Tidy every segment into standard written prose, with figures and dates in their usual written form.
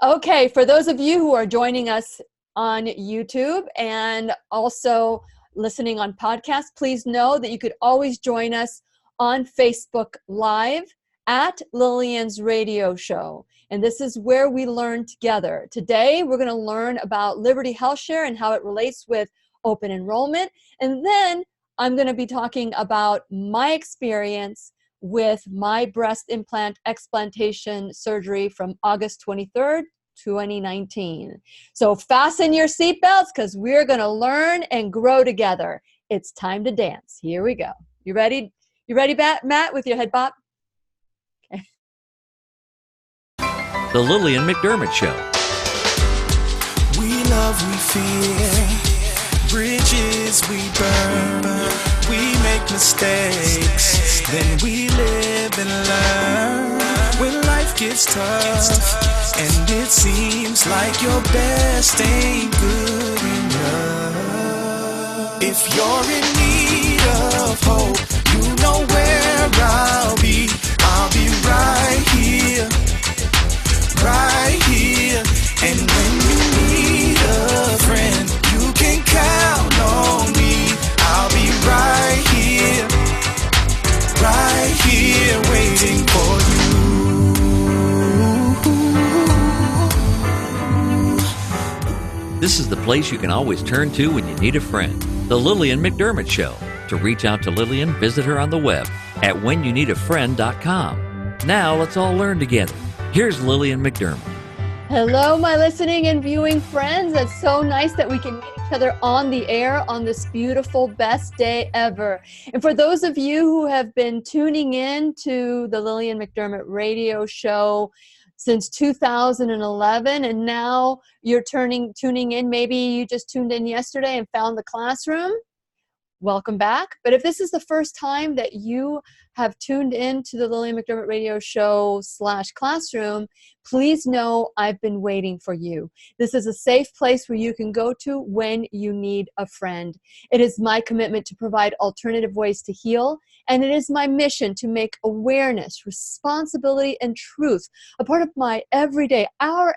Okay, for those of you who are joining us on YouTube and also listening on podcast, please know that you could always join us on Facebook Live at Lillian's Radio Show. And this is where we learn together. Today, we're going to learn about Liberty Health Share and how it relates with open enrollment. And then I'm going to be talking about my experience with my breast implant explantation surgery from August 23rd, 2019. So fasten your seatbelts because we're going to learn and grow together. It's time to dance. Here we go. You ready? You ready, Matt, with your head bop? Okay. The Lillian McDermott Show. We love, we fear, bridges we burn, we make mistakes, then we live and learn. When life gets tough, and it seems like your best ain't good enough. If you're in need of hope, you know where I'll be right here, right here. And when you need a friend, you can count on me. I'll be right here, waiting for you. This is the place you can always turn to when you need a friend. The Lillian McDermott Show. To reach out to Lillian, visit her on the web at whenyouneedafriend.com. Now let's all learn together. Here's Lillian McDermott. Hello, my listening and viewing friends. It's so nice that we can meet each other on the air on this beautiful, best day ever. And for those of you who have been tuning in to the Lillian McDermott Radio Show since 2011, and now you're tuning in, maybe you just tuned in yesterday and found the classroom, welcome back. But if this is the first time that you have tuned in to the Lillian McDermott Radio Show /classroom, please know I've been waiting for you. This is a safe place where you can go to when you need a friend. It is my commitment to provide alternative ways to heal, and it is my mission to make awareness, responsibility, and truth a part of our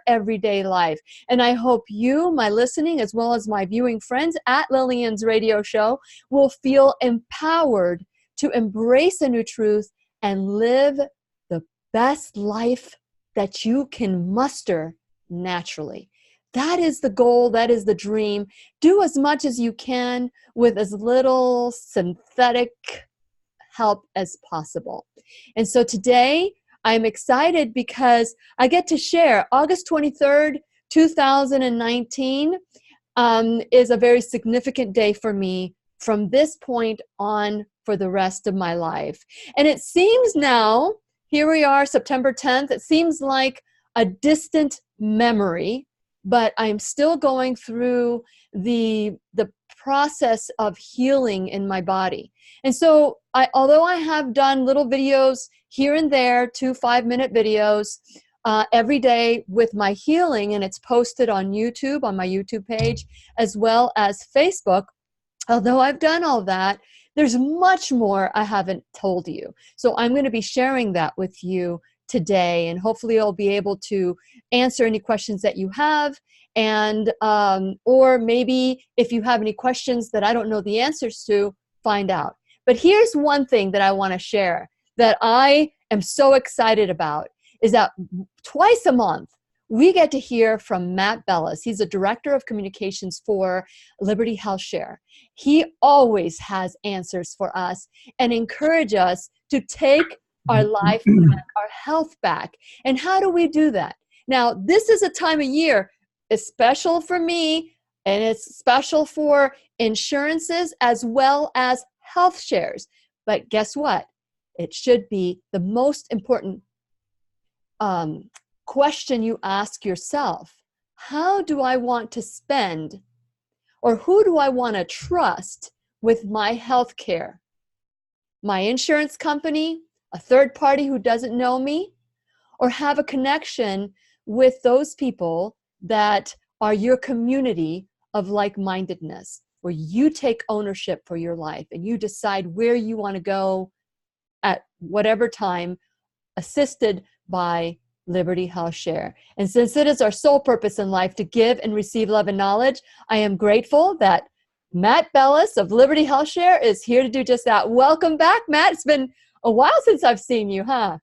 everyday life. And I hope you, my listening, as well as my viewing friends at Lillian's Radio Show, will feel empowered to embrace a new truth and live the best life that you can muster naturally. That is the goal. That is the dream. Do as much as you can with as little synthetic help as possible. And so today I'm excited because I get to share August 23rd, 2019 is a very significant day for me from this point on for the rest of my life. And it seems now, here we are, September 10th, it seems like a distant memory, but I'm still going through the process of healing in my body. And so although I have done little videos here and there, 2 5-minute videos every day with my healing, and it's posted on YouTube, on my YouTube page, as well as Facebook, although I've done all that, there's much more I haven't told you. So I'm going to be sharing that with you today, and hopefully I'll be able to answer any questions that you have, and or maybe if you have any questions that I don't know the answers to, find out. But here's one thing that I want to share that I am so excited about, is that twice a month, we get to hear from Matt Bellis. He's a director of communications for Liberty Health Share. He always has answers for us and encourage us to take our life back, our health back. And how do we do that? Now, this is a time of year, it's special for me, and it's special for insurances as well as health shares. But guess what? It should be the most important question you ask yourself. How do I want to spend, or who do I want to trust with my health care? My insurance company, a third party who doesn't know me, or have a connection with those people that are your community of like-mindedness, where you take ownership for your life and you decide where you want to go at whatever time, assisted by Liberty Health Share. And since it is our sole purpose in life to give and receive love and knowledge, I am grateful that Matt Bellis of Liberty Health Share is here to do just that. Welcome back, Matt. It's been a while since I've seen you, huh?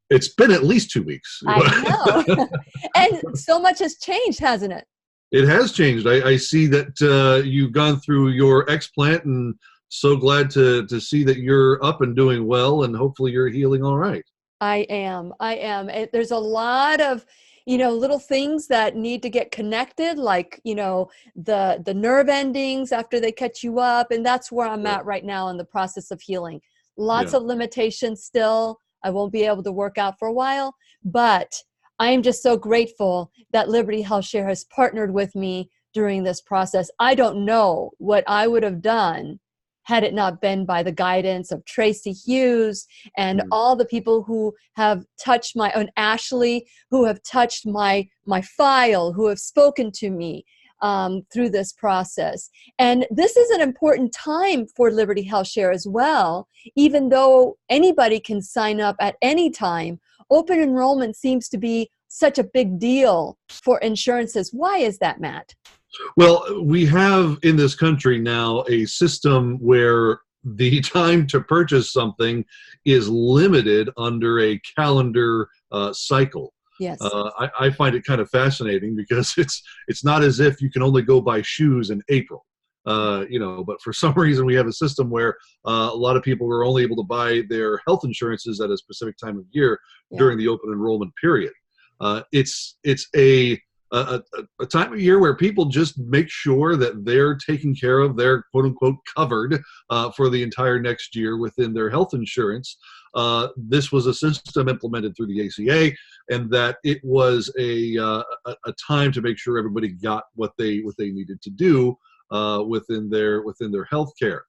It's been at least 2 weeks. I know. And so much has changed, hasn't it? It has changed. I see that you've gone through your explant, and so glad to see that you're up and doing well, and hopefully you're healing all right. I am. There's a lot of, little things that need to get connected, like, the nerve endings after they catch you up. And that's where I'm at right now in the process of healing. Lots of limitations still. I won't be able to work out for a while, but I am just so grateful that Liberty Health Share has partnered with me during this process. I don't know what I would have done had it not been by the guidance of Tracy Hughes and all the people who have touched and Ashley, who have touched my file, who have spoken to me through this process. And this is an important time for Liberty Health Share as well. Even though anybody can sign up at any time, open enrollment seems to be such a big deal for insurances. Why is that, Matt? Well, we have in this country now a system where the time to purchase something is limited under a calendar cycle. Yes. I find it kind of fascinating because it's not as if you can only go buy shoes in April, but for some reason we have a system where a lot of people are only able to buy their health insurances at a specific time of year during the open enrollment period. It's a time of year where people just make sure that they're taken care of, they're quote unquote covered for the entire next year within their health insurance. This was a system implemented through the ACA, and that it was a time to make sure everybody got what they needed to do within their health care.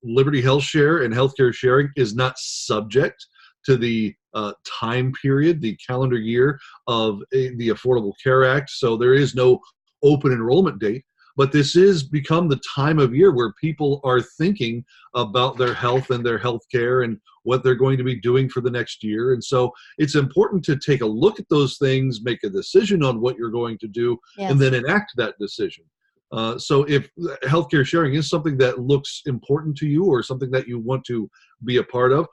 Liberty Health Share and healthcare sharing is not subject to the time period, the calendar year of the Affordable Care Act. So there is no open enrollment date, but this is become the time of year where people are thinking about their health and their health care and what they're going to be doing for the next year. And so it's important to take a look at those things, make a decision on what you're going to do, and then enact that decision. So if healthcare sharing is something that looks important to you or something that you want to be a part of,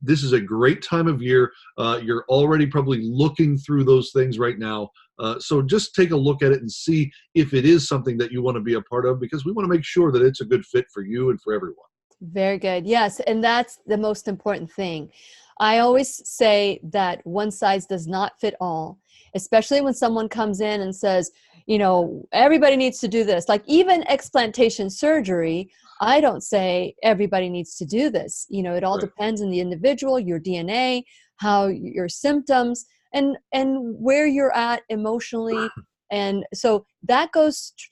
this is a great time of year. You're already probably looking through those things right now. So just take a look at it and see if it is something that you want to be a part of, because we want to make sure that it's a good fit for you and for everyone. Very good. Yes. And that's the most important thing. I always say that one size does not fit all, especially when someone comes in and says, everybody needs to do this. Like even explantation surgery, I don't say everybody needs to do this. It all depends on the individual, your DNA, how your symptoms, and where you're at emotionally. And so that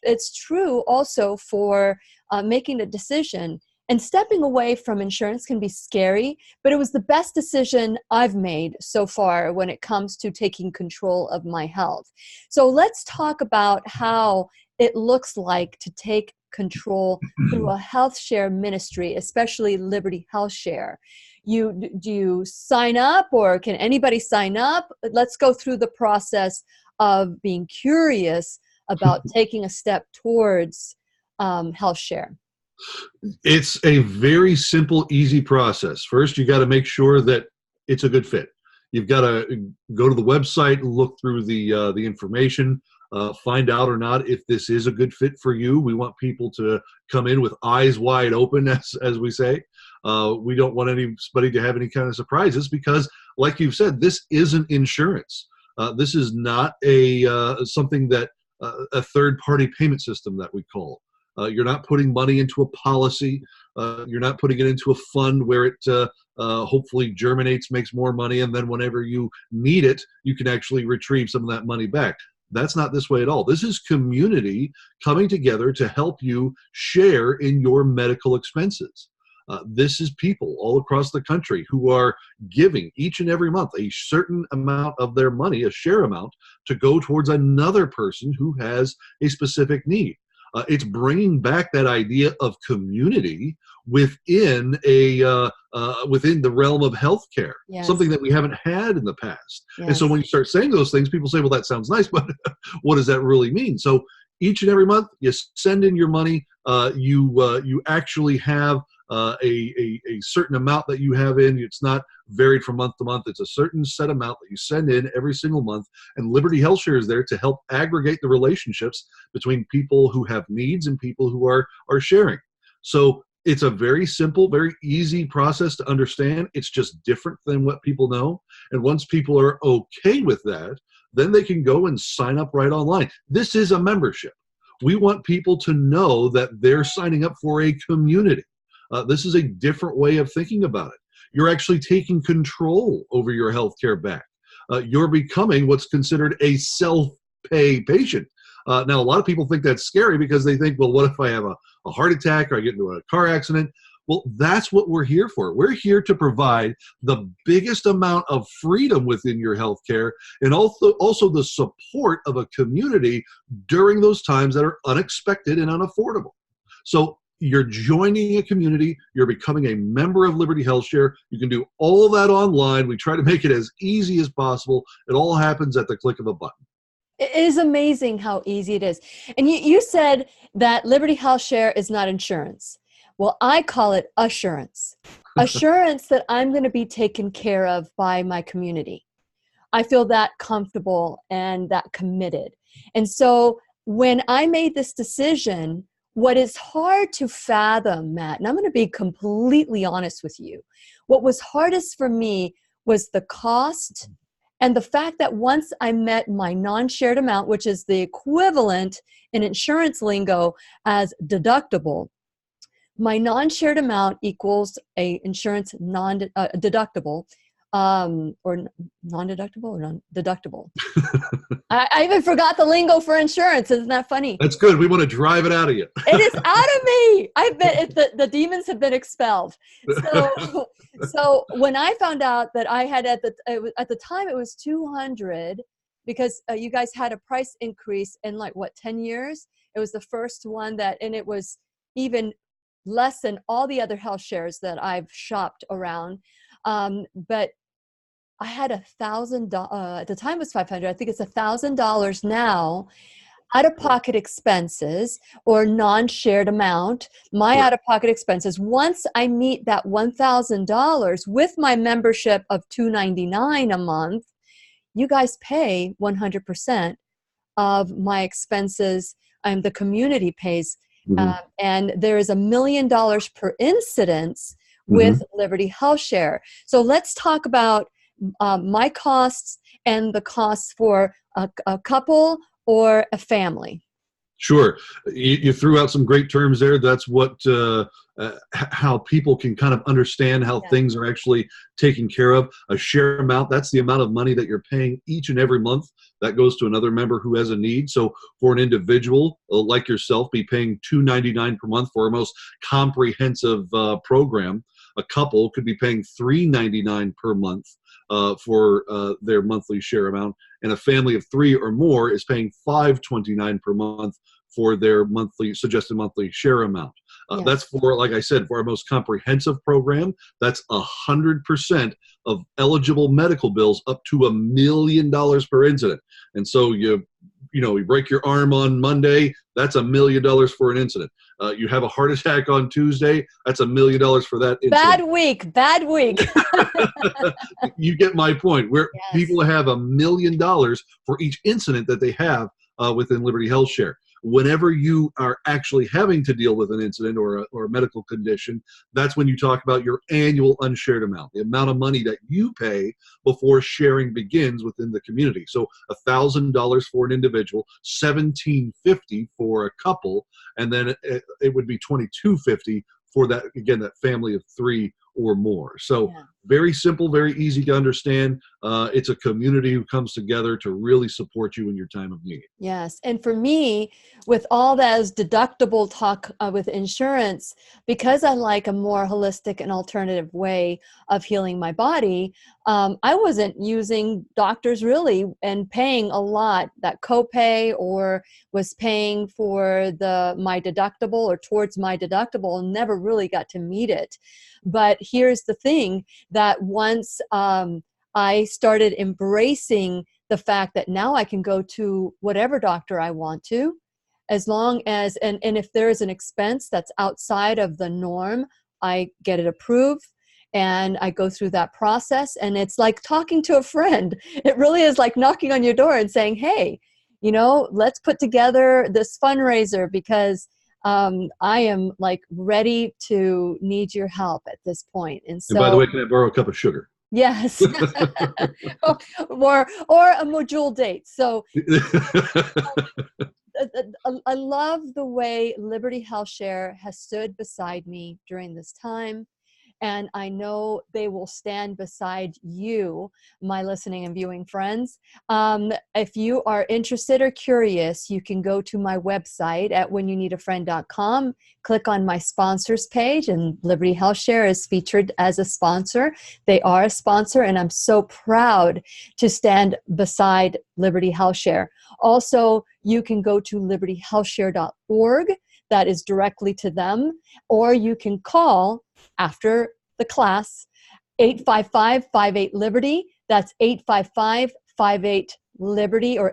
it's true also for making a decision. And stepping away from insurance can be scary, but it was the best decision I've made so far when it comes to taking control of my health. So let's talk about how it looks like to take control through a health share ministry, especially Liberty Health Share. Do you sign up, or can anybody sign up? Let's go through the process of being curious about taking a step towards health share. It's a very simple, easy process. First, you got to make sure that it's a good fit. You've got to go to the website, look through the information, find out or not if this is a good fit for you. We want people to come in with eyes wide open, as we say. We don't want anybody to have any kind of surprises because, like you've said, this isn't insurance. This is not something that a third-party payment system that we call. You're not putting money into a policy. You're not putting it into a fund where it hopefully germinates, makes more money, and then whenever you need it, you can actually retrieve some of that money back. That's not this way at all. This is community coming together to help you share in your medical expenses. This is people all across the country who are giving each and every month a certain amount of their money, a share amount, to go towards another person who has a specific need. It's bringing back that idea of community within within the realm of healthcare, Yes. something that we haven't had in the past. Yes. And so when you start saying those things, people say, well, that sounds nice, but what does that really mean? So each and every month, you send in your money. You actually have a certain amount that you have in. It's not varied from month to month. It's a certain set amount that you send in every single month. And Liberty HealthShare is there to help aggregate the relationships between people who have needs and people who are sharing. So it's a very simple, very easy process to understand. It's just different than what people know. And once people are okay with that, then they can go and sign up right online. This is a membership. We want people to know that they're signing up for a community. This is a different way of thinking about it. You're actually taking control over your healthcare back. You're becoming what's considered a self-pay patient. Now, a lot of people think that's scary because they think, well, what if I have a heart attack or I get into a car accident? Well, that's what we're here for. We're here to provide the biggest amount of freedom within your healthcare and also the support of a community during those times that are unexpected and unaffordable. So you're joining a community. You're becoming a member of Liberty HealthShare. You can do all that online. We try to make it as easy as possible. It all happens at the click of a button. It is amazing how easy it is. And you said that Liberty HealthShare is not insurance. Well, I call it assurance. Assurance that I'm going to be taken care of by my community. I feel that comfortable and that committed. And so when I made this decision, what is hard to fathom, Matt, and I'm going to be completely honest with you, what was hardest for me was the cost and the fact that once I met my non-shared amount, which is the equivalent in insurance lingo as deductible, my non-shared amount equals a insurance non-deductible, or non-deductible or non-deductible. I even forgot the lingo for insurance. Isn't that funny? That's good. We want to drive it out of you. It is out of me. I've been the demons have been expelled. So when I found out that I had at the time it was 200 because you guys had a price increase in 10 years. It was the first one and it was even less than all the other health shares that I've shopped around. But I had $1,000, at the time it was $500. I think it's $1,000 now, out-of-pocket expenses or non-shared amount, my out-of-pocket expenses. Once I meet that $1,000 with my membership of $299 a month, you guys pay 100% of my expenses, and the community pays. And there is $1 million per incidence with Liberty HealthShare. So let's talk about my costs and the costs for a couple or a family. Sure. You threw out some great terms there. That's what how people can kind of understand how things are actually taken care of. A share amount, that's the amount of money that you're paying each and every month. That goes to another member who has a need. So for an individual like yourself, be paying $299 per month for a most comprehensive program. A couple could be paying $399 per month for their monthly share amount, and a family of 3 or more is paying $529 per month for their suggested monthly share amount. That's for, like I said, for our most comprehensive program. That's 100% of eligible medical bills up to $1 million per incident. And so you break your arm on Monday, that's $1 million for an incident. You have a heart attack on Tuesday, that's $1 million for that incident. Bad week. You get my point. Where people have $1 million for each incident that they have within Liberty HealthShare. Whenever you are actually having to deal with an incident or a medical condition, that's when you talk about your annual unshared amount, the amount of money that you pay before sharing begins within the community. So $1,000 for an individual, $1,750 for a couple, and then it would be $2,250 for that family of 3 or more. So very simple, very easy to understand. It's a community who comes together to really support you in your time of need. Yes. And for me, with all those deductible talk with insurance, because I like a more holistic and alternative way of healing my body, I wasn't using doctors really and paying a lot, that copay, or was paying for my deductible or towards my deductible, and never really got to meet it. But here's the thing, that once I started embracing the fact that now I can go to whatever doctor I want to, as long as, and if there is an expense that's outside of the norm, I get it approved and I go through that process. And it's like talking to a friend. It really is like knocking on your door and saying, hey, let's put together this fundraiser because I am like ready to need your help at this point. And so, And by the way, can I borrow a cup of sugar? yes. or a module date. So I love the way Liberty Health Share has stood beside me during this time. And I know they will stand beside you, my listening and viewing friends. If you are interested or curious, you can go to my website at whenyounneedafriend.com, click on my sponsors page, and Liberty Health Share is featured as a sponsor. They are a sponsor, and I'm so proud to stand beside Liberty Health Share. Also, you can go to libertyhealthshare.org. That is directly to them, or you can call after the class 855-58-LIBERTY. That's 855-58-LIBERTY or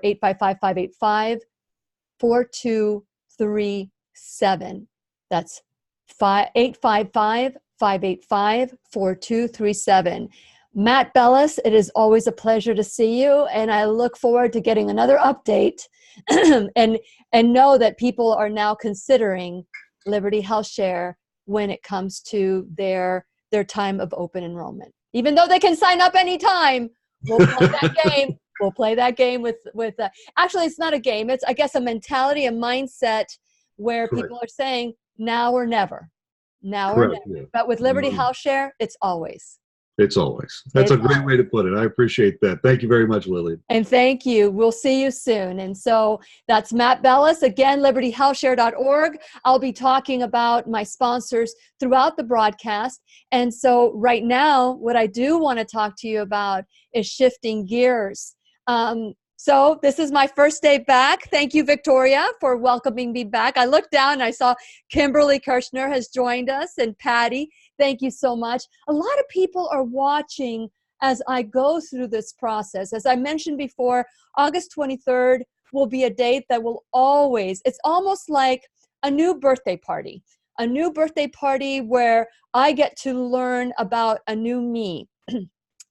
855-585-4237. That's 855-585-4237. Matt Bellis, it is always a pleasure to see you, and I look forward to getting another update and know that people are now considering Liberty Health Share when it comes to their time of open enrollment. Even though they can sign up anytime, we'll play that game. We'll play that game with actually, it's not a game. It's, I guess, a mentality, a mindset where Correct. people are saying now or never. Now Correct, or never. yeah. But with Liberty Health Share, it's always. It's always. That's a great way to put it. I appreciate that. Thank you very much, Lillian. And thank you. We'll see you soon. And so that's Matt Bellis, again, libertyhealthshare.org. I'll be talking about my sponsors throughout the broadcast. And so right now, what I do want to talk to you about is shifting gears. So this is my first day back. Thank you, Victoria, for welcoming me back. I looked down and I saw Kimberly Kirshner has joined us, and Patty. Thank you so much. A lot of people are watching as I go through this process. As I mentioned before, August 23rd will be a date that will always, it's almost like a new birthday party where I get to learn about a new me.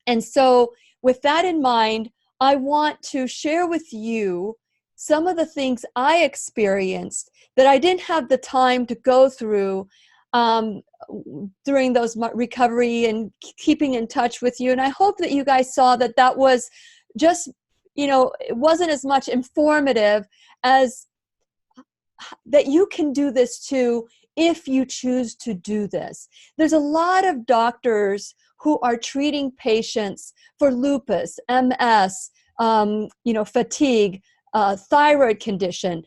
And so with that in mind, I want to share with you some of the things I experienced that I didn't have the time to go through during those recovery and keeping in touch with you. And I hope that you guys saw that that was just, it wasn't as much informative as that you can do this too if you choose to do this. There's a lot of doctors who are treating patients for lupus, MS, fatigue, thyroid condition,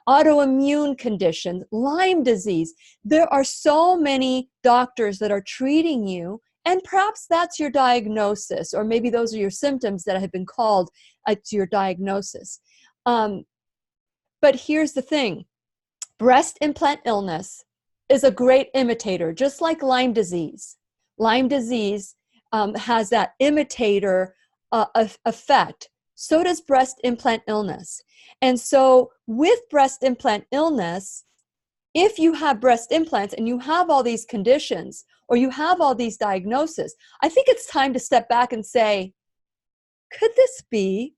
autoimmune conditions, Lyme disease. There are so many doctors that are treating you, and perhaps that's your diagnosis, or maybe those are your symptoms that have been called to your diagnosis. But here's the thing. Breast implant illness is a great imitator, just like Lyme disease. Lyme disease has that imitator effect. So does breast implant illness. And so with breast implant illness, if you have breast implants and you have all these conditions or you have all these diagnoses, I think it's time to step back and say, could this be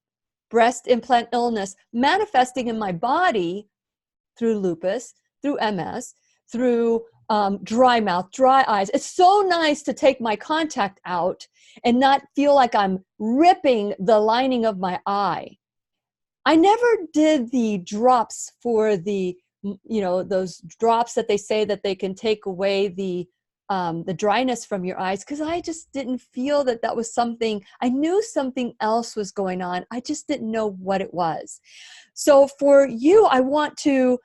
breast implant illness manifesting in my body through lupus, through MS, through dry mouth, dry eyes? It's so nice to take my contact out and not feel like I'm ripping the lining of my eye. I never did the drops for the, those drops that they say that they can take away the the dryness from your eyes, because I just didn't feel that that was something. I knew something else was going on. I just didn't know what it was. So for you, I want to,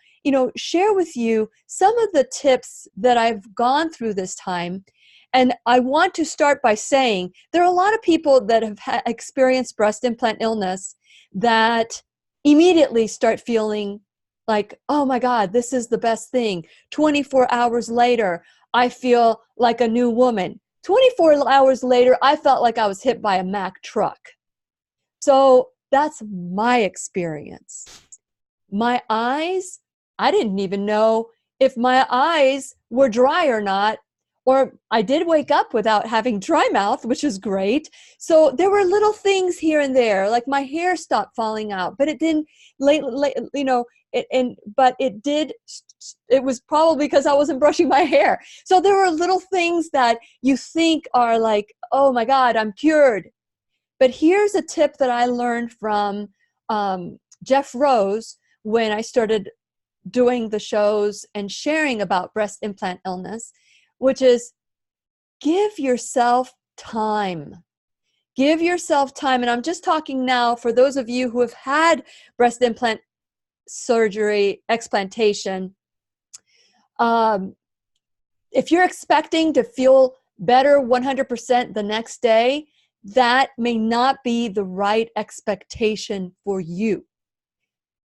share with you some of the tips that I've gone through this time. And I want to start by saying there are a lot of people that have experienced breast implant illness that immediately start feeling like, oh my God, this is the best thing. 24 hours later, I feel like a new woman. 24 hours later, I felt like I was hit by a Mack truck. So that's my experience. My eyes, I didn't even know if my eyes were dry or not. Or I did wake up without having dry mouth, which is great. So there were little things here and there, like my hair stopped falling out, but it didn't, but it did. It was probably because I wasn't brushing my hair. So there were little things that you think are like, oh my God, I'm cured. But here's a tip that I learned from Jeff Rose when I started doing the shows and sharing about breast implant illness, which is give yourself time. Give yourself time. And I'm just talking now for those of you who have had breast implant surgery, explantation. If you're expecting to feel better 100% the next day, that may not be the right expectation for you.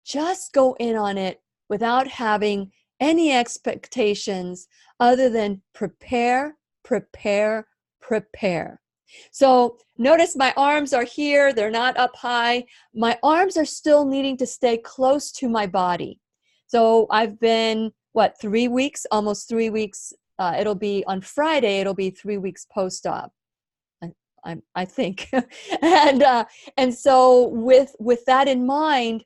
Just go in on it without having any expectations other than prepare, prepare, prepare. So notice my arms are here. They're not up high. My arms are still needing to stay close to my body. So I've been, 3 weeks, almost 3 weeks. It'll be on Friday. It'll be 3 weeks post-op, I think. and so with that in mind,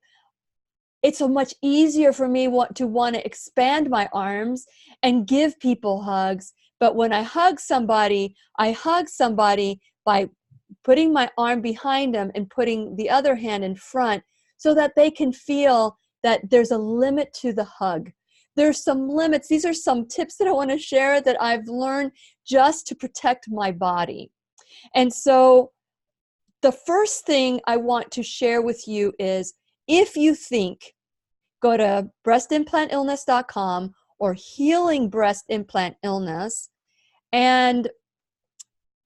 it's so much easier for me to want to expand my arms and give people hugs. But when I hug somebody by putting my arm behind them and putting the other hand in front so that they can feel that there's a limit to the hug. There's some limits. These are some tips that I want to share that I've learned just to protect my body. And so the first thing I want to share with you is, if you think, go to breastimplantillness.com or Healing Breast Implant Illness and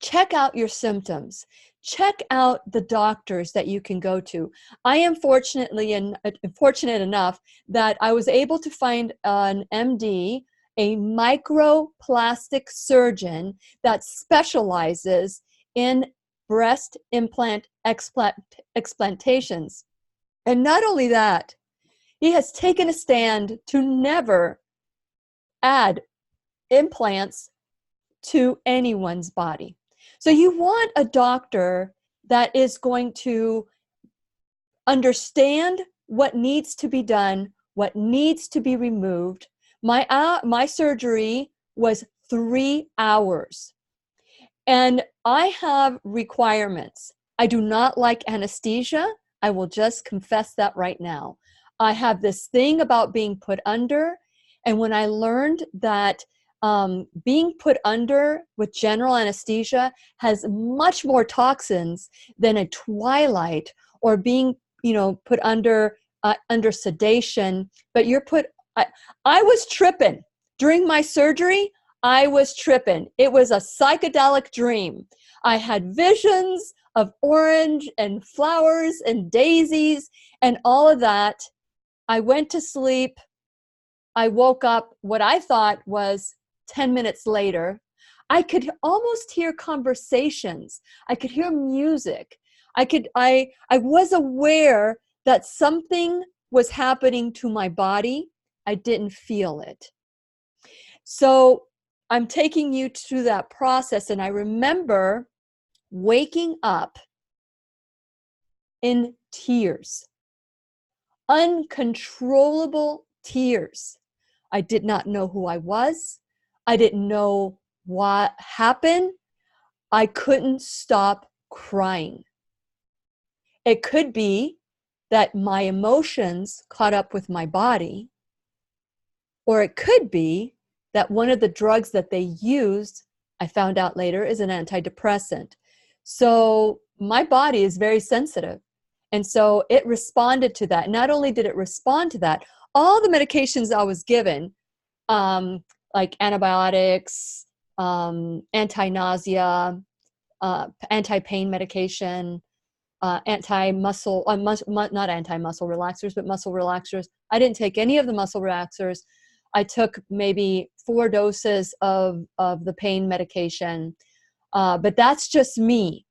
check out your symptoms. Check out the doctors that you can go to. I am fortunate enough that I was able to find an MD, a microplastic surgeon that specializes in breast implant explantations. And not only that, he has taken a stand to never add implants to anyone's body. So you want a doctor that is going to understand what needs to be done, what needs to be removed. My surgery was 3 hours. And I have requirements. I do not like anesthesia. I will just confess that right now. I have this thing about being put under. And when I learned that being put under with general anesthesia has much more toxins than a twilight, or being, put under sedation, but you're I was tripping during my surgery. I was tripping. It was a psychedelic dream. I had visions of orange and flowers and daisies and all of that. I went to sleep. I woke up what I thought was 10 minutes later. I could almost hear conversations. I could hear music. I was aware that something was happening to my body. I didn't feel it. So I'm taking you through that process. And I remember waking up in tears, uncontrollable tears. I did not know who I was. I didn't know what happened. I couldn't stop crying. It could be that my emotions caught up with my body, or it could be that one of the drugs that they used, I found out later, is an antidepressant. So my body is very sensitive. And so it responded to that. Not only did it respond to that, all the medications I was given, like antibiotics, anti-nausea, anti-pain medication, anti-muscle, not anti-muscle relaxers, but muscle relaxers. I didn't take any of the muscle relaxers. I took maybe 4 doses of the pain medication, but that's just me.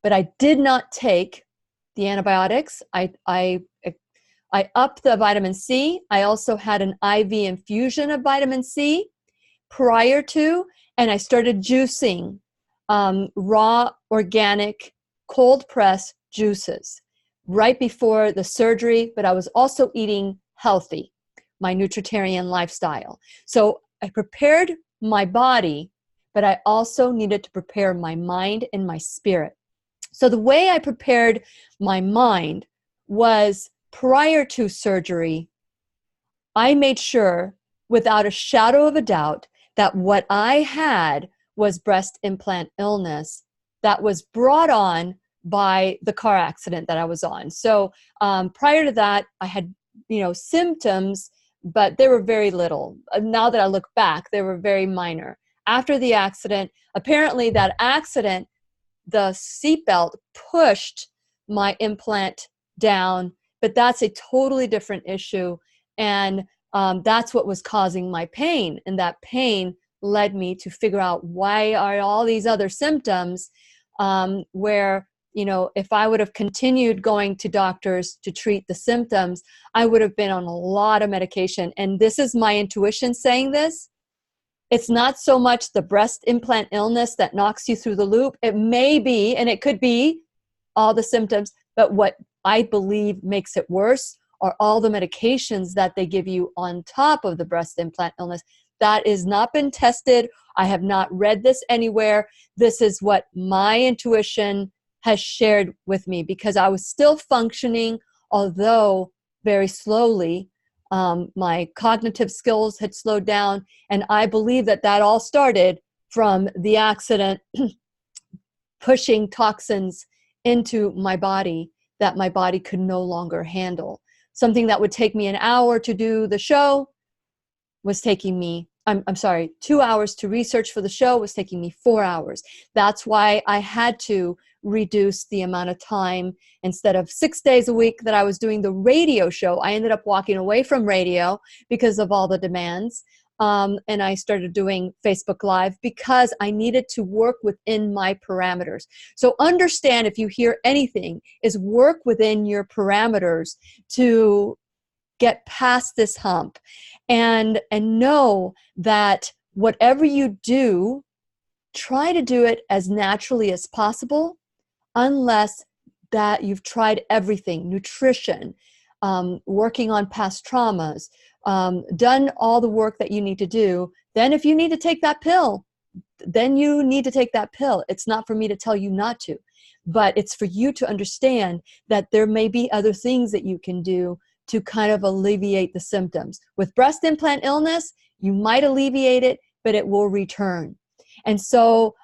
But I did not take the antibiotics. I upped the vitamin C. I also had an IV infusion of vitamin C prior to, and I started juicing raw, organic, cold press juices right before the surgery, but I was also eating healthy, my nutritarian lifestyle. So I prepared my body, but I also needed to prepare my mind and my spirit. So the way I prepared my mind was prior to surgery, I made sure without a shadow of a doubt that what I had was breast implant illness that was brought on by the car accident that I was on. So prior to that, I had, symptoms, but they were very little. Now that I look back, they were very minor. After the accident, apparently that accident, the seatbelt pushed my implant down, but that's a totally different issue. And that's what was causing my pain. And that pain led me to figure out why are all these other symptoms where, if I would have continued going to doctors to treat the symptoms, I would have been on a lot of medication. And this is my intuition saying this. It's not so much the breast implant illness that knocks you through the loop. It may be, and it could be all the symptoms, but what I believe makes it worse are all the medications that they give you on top of the breast implant illness. That has not been tested. I have not read this anywhere. This is what my intuition has shared with me because I was still functioning, although very slowly. My cognitive skills had slowed down, and I believe that all started from the accident pushing toxins into my body that my body could no longer handle. Something that would take me an hour to do the show was taking me, 2 hours to research for the show was taking me 4 hours. That's why I had to reduce the amount of time. Instead of 6 days a week that I was doing the radio show, I ended up walking away from radio because of all the demands. And I started doing Facebook Live because I needed to work within my parameters. So understand, if you hear anything, is work within your parameters to get past this hump and know that whatever you do, try to do it as naturally as possible, unless that you've tried everything, nutrition, working on past traumas, done all the work that you need to do. Then if you need to take that pill, then you need to take that pill. It's not for me to tell you not to, but it's for you to understand that there may be other things that you can do to kind of alleviate the symptoms. With breast implant illness, you might alleviate it, but it will return. And so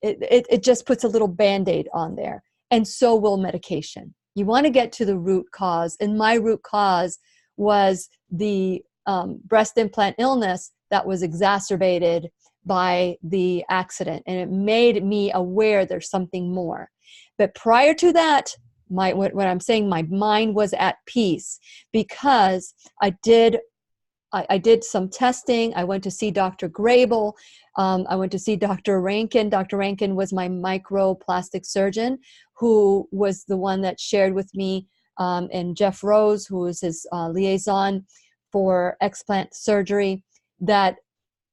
it just puts a little Band-Aid on there. And so will medication. You want to get to the root cause. And my root cause was the breast implant illness that was exacerbated by the accident. And it made me aware there's something more. But prior to that, what I'm saying, my mind was at peace because I did some testing. I went to see Dr. Grable. I went to see Dr. Rankin. Dr. Rankin was my microplastic surgeon, who was the one that shared with me, and Jeff Rose, who was his liaison for explant surgery, that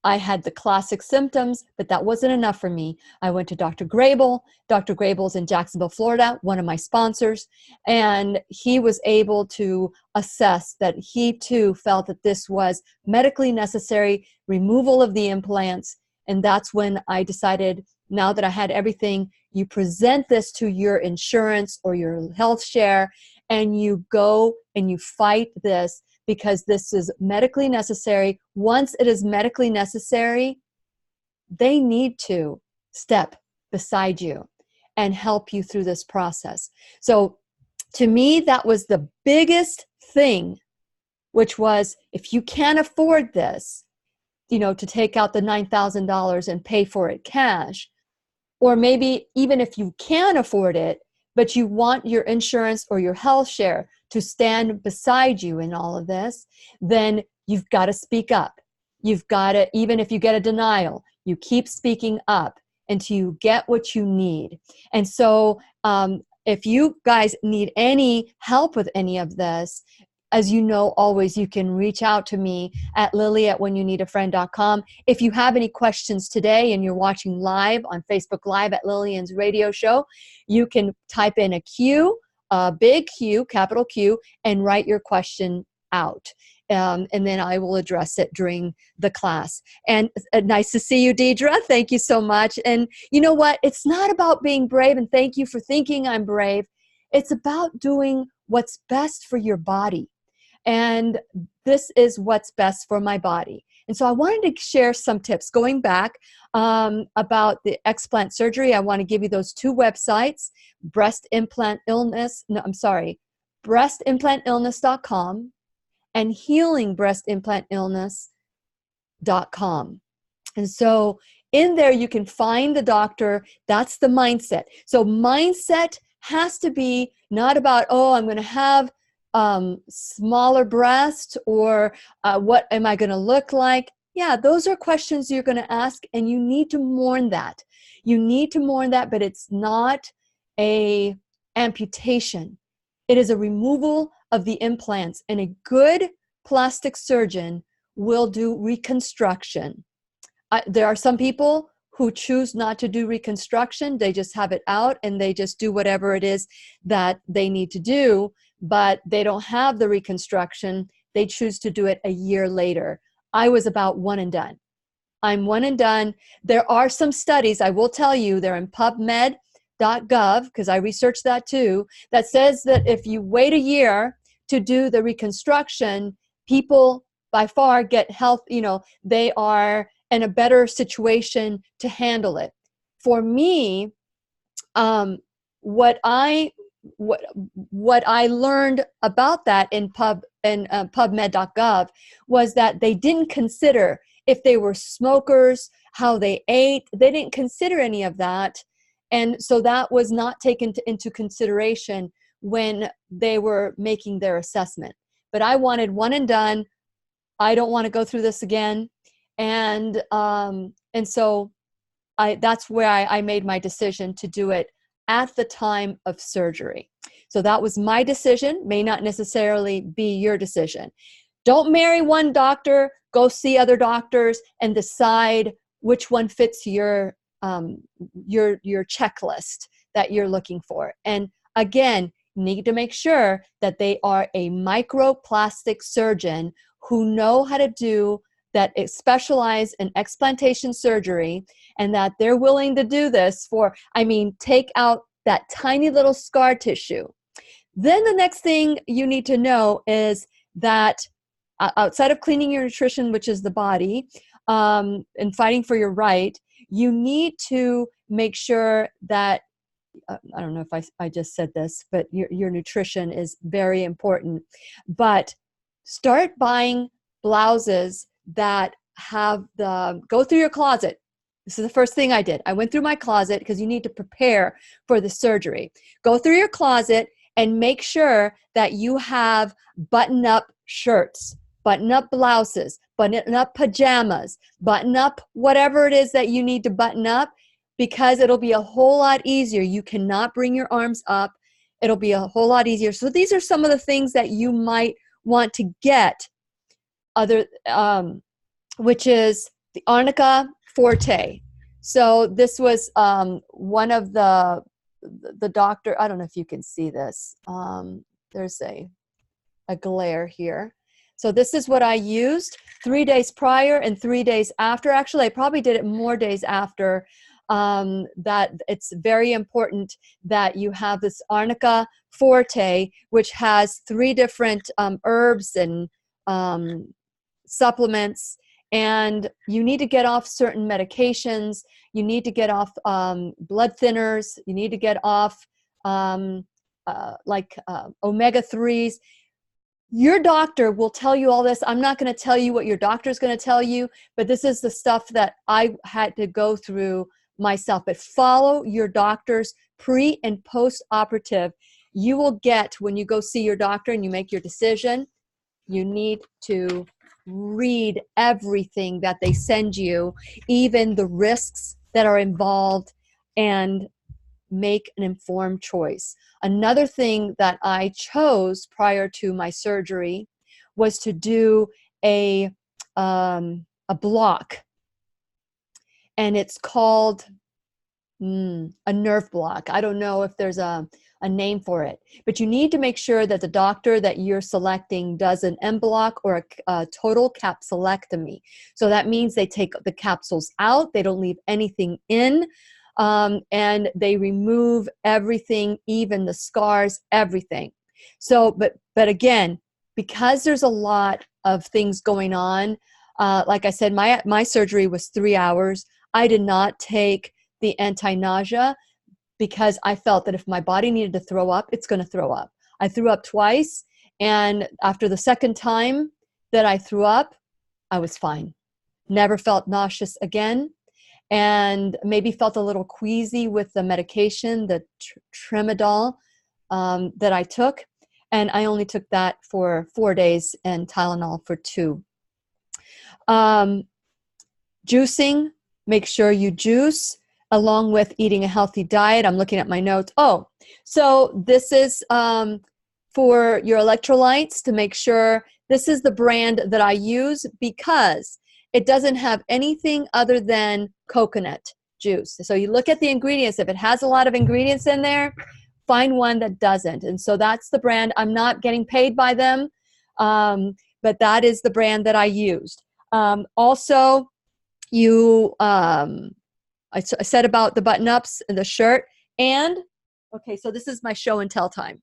I had the classic symptoms, but that wasn't enough for me. I went to Dr. Grable. Dr. Grable's in Jacksonville, Florida, one of my sponsors, and he was able to assess that he too felt that this was medically necessary, removal of the implants, and that's when I decided, now that I had everything, you present this to your insurance or your health share, and you go and you fight this, because this is medically necessary. Once it is medically necessary, they need to step beside you and help you through this process. So to me, that was the biggest thing, which was, if you can't afford this, to take out the $9,000 and pay for it cash, or maybe even if you can afford it, but you want your insurance or your health share to stand beside you in all of this, then you've got to speak up. You've got to, even if you get a denial, you keep speaking up until you get what you need. And so if you guys need any help with any of this, as you know, always you can reach out to me at lily@whenyouneedafriend.com. If you have any questions today and you're watching live on Facebook Live at Lillian's radio show, you can type in a Q, a big Q, capital Q, and write your question out. And then I will address it during the class. And nice to see you, Deidre. Thank you so much. And you know what? It's not about being brave, and thank you for thinking I'm brave. It's about doing what's best for your body. And this is what's best for my body. And so I wanted to share some tips going back about the explant surgery. I want to give you those two websites, breastimplantillness.com and healingbreastimplantillness.com. And so in there you can find the doctor. That's the mindset. So mindset has to be not about, oh, I'm going to have smaller breasts, or what am I going to look like? Yeah, those are questions you're going to ask, and you need to mourn that. You need to mourn that, but it's not a amputation. It is a removal of the implants, and a good plastic surgeon will do reconstruction. There are some people who choose not to do reconstruction. They just have it out and they just do whatever it is that they need to do, but they don't have the reconstruction. They choose to do it a year later. I was about one and done. I'm one and done. There are some studies, I will tell you, they're in PubMed.gov, because I researched that too, that says that if you wait a year to do the reconstruction, people by far get health, they are in a better situation to handle it. For me, what I learned about that in PubMed.gov was that they didn't consider if they were smokers, how they ate. They didn't consider any of that. And so that was not taken into consideration when they were making their assessment. But I wanted one and done. I don't want to go through this again. And so that's where I made my decision to do it at the time of surgery. So that was my decision, may not necessarily be your decision. Don't marry one doctor, go see other doctors and decide which one fits your checklist that you're looking for. And again, need to make sure that they are a microplastic surgeon who know how to do that, specialize in explantation surgery, and that they're willing to do this take out that tiny little scar tissue. Then the next thing you need to know is that outside of cleaning your nutrition, which is the body, and fighting for your right, you need to make sure that, I don't know if I just said this, but your nutrition is very important. But start buying blouses that go through your closet. This is the first thing I did. I went through my closet, because you need to prepare for the surgery. Go through your closet and make sure that you have button-up shirts, button-up blouses, button-up pajamas, button-up whatever it is that you need to button up, because it'll be a whole lot easier. You cannot bring your arms up. It'll be a whole lot easier. So these are some of the things that you might want to get, which is the Arnica Forte. So this was one of the doctor, I don't know if you can see this. There's a glare here. So this is what I used 3 days prior and 3 days after. Actually, I probably did it more days after. That it's very important that you have this Arnica Forte, which has 3 different herbs and supplements, and you need to get off certain medications. You need to get off blood thinners. You need to get off omega-3s. Your doctor will tell you all this. I'm not going to tell you what your doctor's going to tell you, but this is the stuff that I had to go through myself. But follow your doctor's pre and post-operative. You will get, when you go see your doctor and you make your decision, you need to read everything that they send you, even the risks that are involved, and make an informed choice. Another thing that I chose prior to my surgery was to do a block, and it's called a nerve block. I don't know if there's a name for it, but you need to make sure that the doctor that you're selecting does an M block or a total capsulectomy. So that means they take the capsules out, they don't leave anything in, and they remove everything, even the scars, everything. So, but again, because there's a lot of things going on, like I said, my surgery was 3 hours. I did not take the anti-nausea because I felt that if my body needed to throw up, it's going to throw up. I threw up twice, and after the second time that I threw up, I was fine. Never felt nauseous again, and maybe felt a little queasy with the medication, the Tramadol that I took, and I only took that for 4 days and Tylenol for 2. Juicing, make sure you juice along with eating a healthy diet. I'm looking at my notes. Oh, so this is for your electrolytes, to make sure this is the brand that I use because it doesn't have anything other than coconut juice. So you look at the ingredients. If it has a lot of ingredients in there, find one that doesn't. And so that's the brand. I'm not getting paid by them, but that is the brand that I used. Also, I said about the button-ups and the shirt. And, okay, so this is my show and tell time.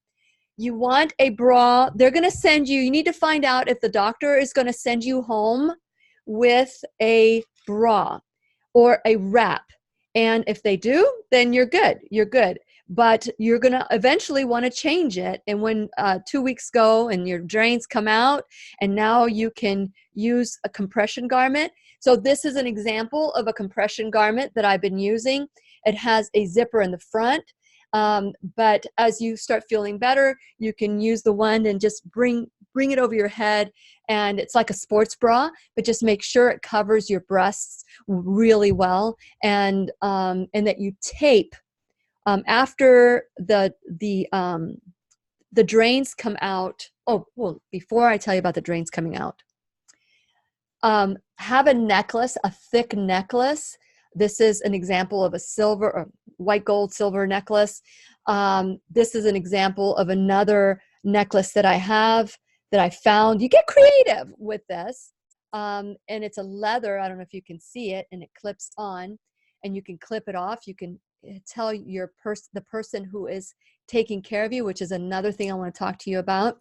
You want a bra. They're going to send you, you need to find out if the doctor is going to send you home with a bra or a wrap. And if they do, then you're good. You're good. But you're going to eventually want to change it. And when 2 weeks go and your drains come out, and now you can use a compression garment. So this is an example of a compression garment that I've been using. It has a zipper in the front. But as you start feeling better, you can use the one and just bring it over your head. And it's like a sports bra, but just make sure it covers your breasts really well. And that you tape after the drains come out. Oh, well, before I tell you about the drains coming out, have a necklace, a thick necklace. This is an example of a silver or white gold silver necklace. This is an example of another necklace that I have that I found. You get creative with this. And it's a leather. I don't know if you can see it, and it clips on, and you can clip it off. You can tell the person who is taking care of you, which is another thing I want to talk to you about.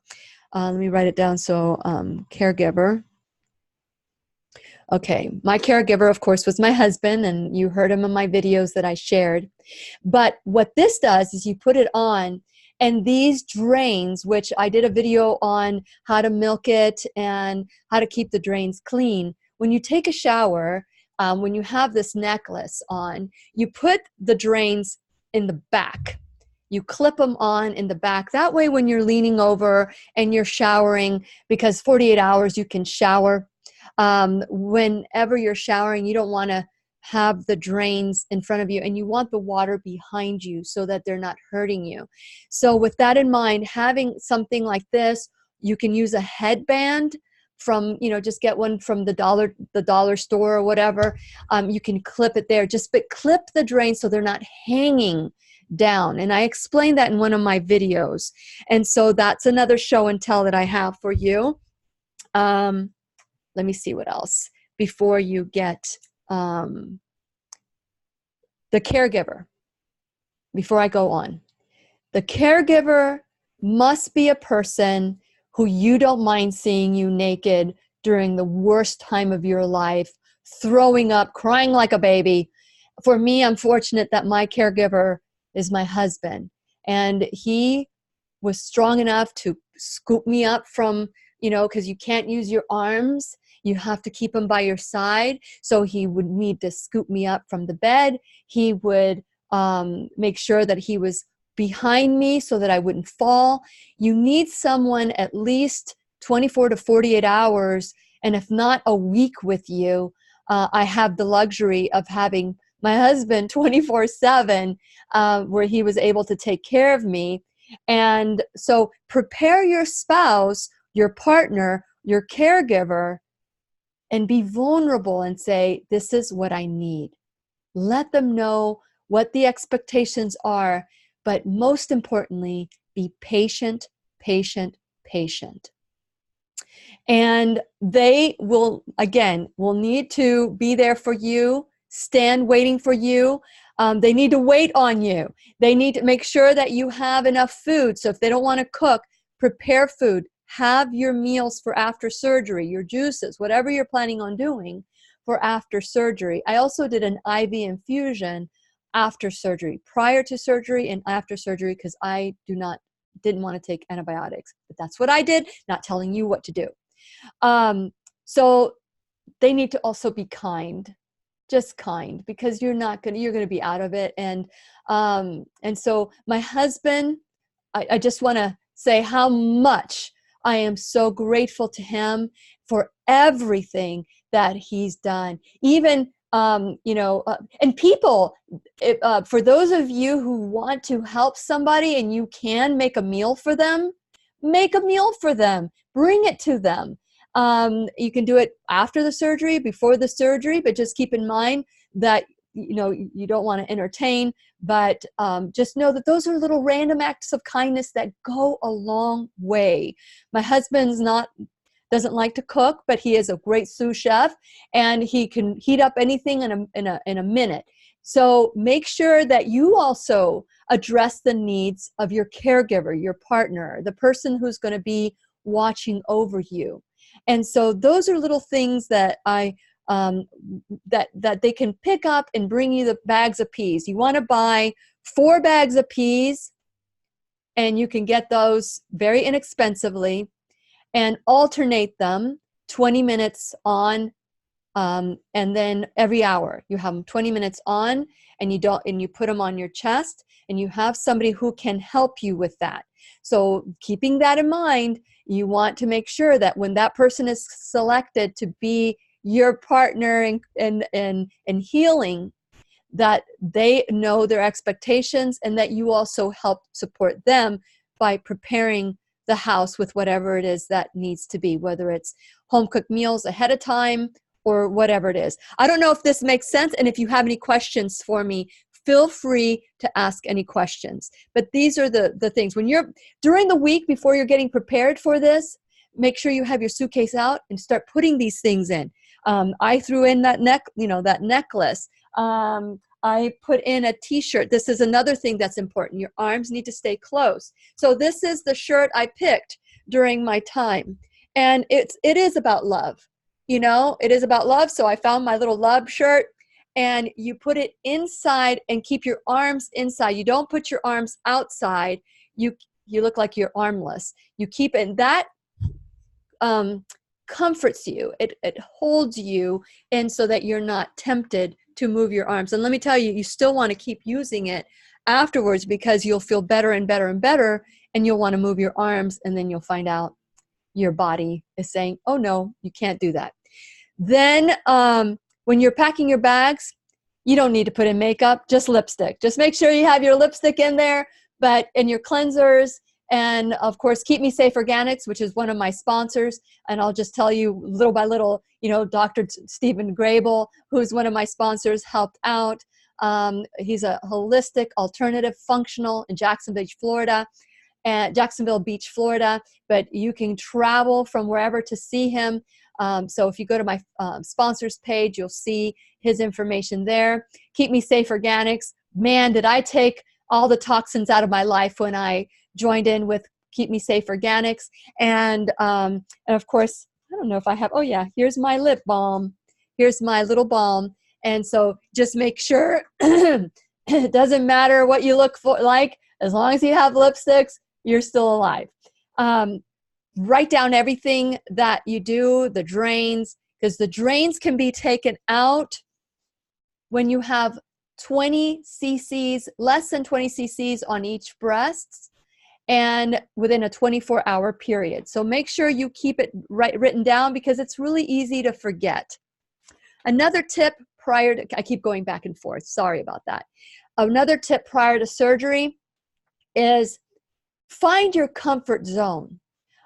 Let me write it down. So caregiver. Okay, my caregiver, of course, was my husband, and you heard him in my videos that I shared. But what this does is you put it on, and these drains, which I did a video on how to milk it and how to keep the drains clean. When you take a shower, when you have this necklace on, you put the drains in the back. You clip them on in the back. That way, when you're leaning over and you're showering, because 48 hours you can shower, whenever you're showering, you don't want to have the drains in front of you, and you want the water behind you so that they're not hurting you. So with that in mind, having something like this, you can use a headband from, just get one from the dollar store or whatever. You can clip it there, but clip the drains so they're not hanging down. And I explained that in one of my videos. And so that's another show and tell that I have for you. Let me see what else before you get the caregiver. Before I go on, the caregiver must be a person who you don't mind seeing you naked during the worst time of your life, throwing up, crying like a baby. For me, I'm fortunate that my caregiver is my husband, and he was strong enough to scoop me up from, because you can't use your arms. You have to keep them by your side. So he would need to scoop me up from the bed. He would make sure that he was behind me so that I wouldn't fall. You need someone at least 24 to 48 hours, and if not a week with you. I have the luxury of having my husband 24/7, where he was able to take care of me. And so prepare your spouse, your partner, your caregiver, and be vulnerable and say, this is what I need. Let them know what the expectations are, but most importantly, be patient, patient, patient. And they will need to be there for you, stand waiting for you. They need to wait on you. They need to make sure that you have enough food. So if they don't want to cook, prepare food. Have your meals for after surgery, your juices, whatever you're planning on doing for after surgery. I also did an IV infusion after surgery, prior to surgery and after surgery, because I didn't want to take antibiotics. But that's what I did, not telling you what to do. So they need to also be kind, just kind, because you're going to be out of it. And so my husband, I just want to say how much I am so grateful to him for everything that he's done. Even, and people, for those of you who want to help somebody and you can make a meal for them, make a meal for them, bring it to them. You can do it after the surgery, before the surgery, but just keep in mind that, you don't want to entertain, but just know that those are little random acts of kindness that go a long way. My husband's doesn't like to cook, but he is a great sous chef, and he can heat up anything in a minute. So make sure that you also address the needs of your caregiver, your partner, the person who's going to be watching over you. And so those are little things that that they can pick up and bring you the bags of peas. You want to buy 4 bags of peas, and you can get those very inexpensively, and alternate them 20 minutes on, and then every hour you have them 20 minutes on, and you put them on your chest, and you have somebody who can help you with that. So keeping that in mind, you want to make sure that when that person is selected to be your partner in healing, that they know their expectations, and that you also help support them by preparing the house with whatever it is that needs to be, whether it's home cooked meals ahead of time or whatever it is. I don't know if this makes sense, and if you have any questions for me, feel free to ask any questions. But these are the things. When you're during the week before you're getting prepared for this, make sure you have your suitcase out and start putting these things in. I threw in that necklace. I put in a t-shirt. This is another thing that's important. Your arms need to stay close. So this is the shirt I picked during my time. And it is about love. It is about love. So I found my little love shirt, and you put it inside and keep your arms inside. You don't put your arms outside. You look like you're armless. You keep it. That comforts you. It holds you, and so that you're not tempted to move your arms. And let me tell you, you still want to keep using it afterwards, because you'll feel better and better and better, and you'll want to move your arms, and then you'll find out your body is saying, oh no, you can't do that. Then when you're packing your bags, you don't need to put in makeup, just lipstick. Just make sure you have your lipstick in there, and your cleansers. And of course, Keep Me Safe Organics, which is one of my sponsors. And I'll just tell you little by little, Dr. Stephen Grable, who's one of my sponsors, helped out. He's a holistic, alternative, functional in Jacksonville Beach, Florida. But you can travel from wherever to see him. So if you go to my sponsors page, you'll see his information there. Keep Me Safe Organics. Man, did I take all the toxins out of my life when I joined in with Keep Me Safe Organics. And of course, I don't know if I have, oh yeah, here's my lip balm. Here's my little balm. And so just make sure it doesn't matter what you look for, like, as long as you have lipsticks, you're still alive. Write down everything that you do, the drains, because the drains can be taken out when you have 20 cc's, less than 20 cc's on each breast, and within a 24-hour period. So make sure you keep it written down, because it's really easy to forget. Another tip prior to, I keep going back and forth, sorry about that. Another tip prior to surgery is find your comfort zone.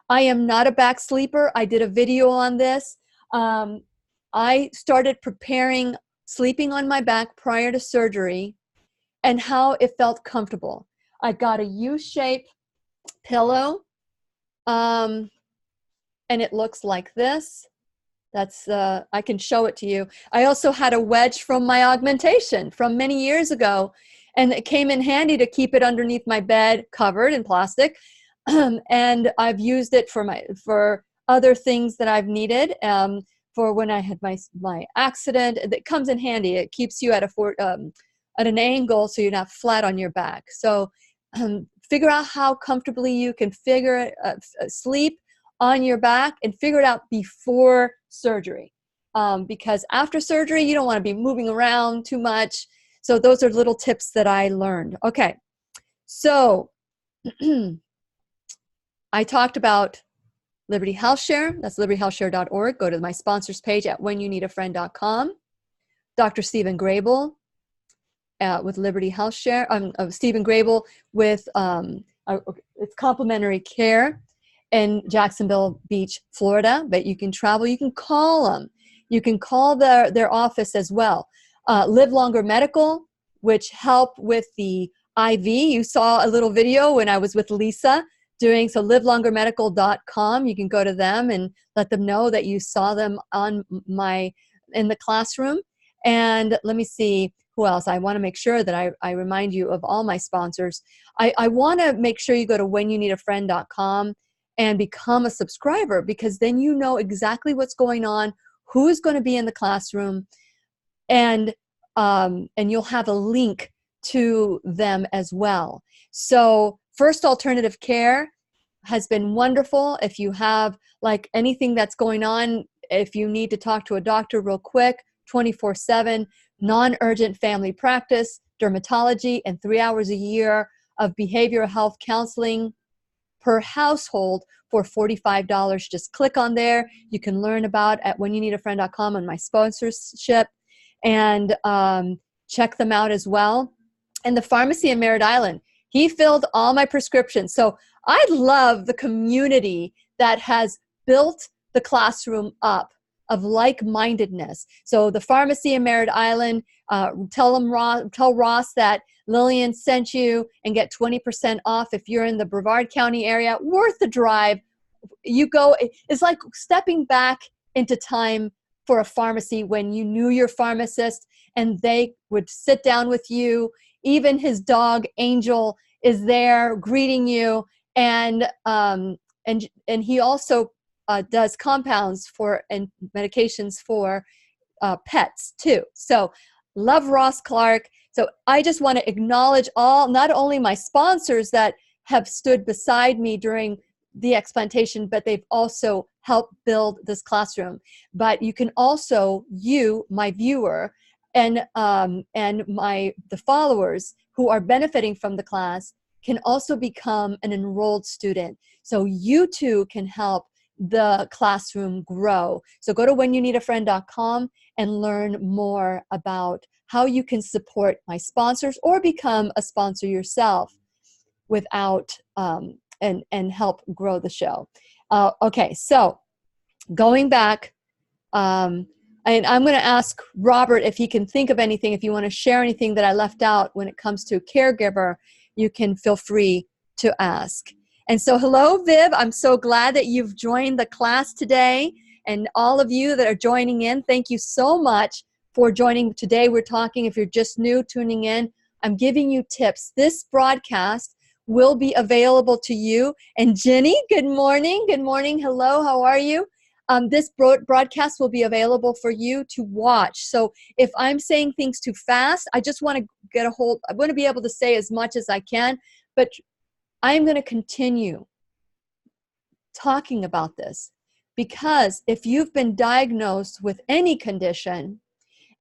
I am not a back sleeper. I did a video on this. I started preparing sleeping on my back prior to surgery and how it felt comfortable. I got a U-shaped pillow, and it looks like this. That's, I can show it to you. I also had a wedge from my augmentation from many years ago, and it came in handy to keep it underneath my bed, covered in plastic. And I've used it for other things that I've needed. For when I had my accident, it comes in handy. It keeps you at an angle so you're not flat on your back. So figure out how comfortably you can sleep on your back, and figure it out before surgery. Because after surgery, you don't want to be moving around too much. So those are little tips that I learned. Okay, so I talked about Liberty Health Share. That's libertyhealthshare.org. Go to my sponsors page at whenyouneedafriend.com. Dr. Stephen Grable with Liberty Health Share. Stephen Grable with it's complimentary care in Jacksonville Beach, Florida. But you can travel. You can call them. You can call their office as well. Live Longer Medical, which help with the IV. You saw a little video when I was with Lisa doing, so livelongermedical.com. You can go to them and let them know that you saw them in the classroom. And let me see who else. I want to make sure that I remind you of all my sponsors. I want to make sure you go to whenyouneedafriend.com and become a subscriber, because then you know exactly what's going on, who's going to be in the classroom, and you'll have a link to them as well. So First Alternative Care has been wonderful. If you have like anything that's going on, if you need to talk to a doctor real quick, 24/7, non-urgent family practice, dermatology, and 3 hours a year of behavioral health counseling per household for $45. Just click on there. You can learn about at whenyouneedafriend.com on my sponsorship, and check them out as well. And the pharmacy in Merritt Island, he filled all my prescriptions. So I love the community that has built the classroom up of like-mindedness. So the pharmacy in Merritt Island, tell Ross that Lillian sent you, and get 20% off if you're in the Brevard County area. Worth the drive. You go, it's like stepping back into time for a pharmacy when you knew your pharmacist and they would sit down with you. Even his dog Angel is there greeting you, and he also does compounds and medications for pets too. So love Ross Clark. So I just want to acknowledge not only my sponsors that have stood beside me during the explantation, but they've also helped build this classroom. But you can also, my viewer, and the followers who are benefiting from the class can also become an enrolled student. So you too can help the classroom grow. So go to whenyouneedafriend.com and learn more about how you can support my sponsors or become a sponsor yourself without and help grow the show. Okay, so going back, and I'm going to ask Robert if he can think of anything. If you want to share anything that I left out when it comes to caregiver, you can feel free to ask. And so hello, Viv. I'm so glad that you've joined the class today. And all of you that are joining in, thank you so much for joining. Today we're talking, if you're just new tuning in, I'm giving you tips. This broadcast will be available to you. And Jenny, good morning. Good morning. Hello, how are you? This broadcast will be available for you to watch. So if I'm saying things too fast, I just want to I want to be able to say as much as I can, but I'm going to continue talking about this, because if you've been diagnosed with any condition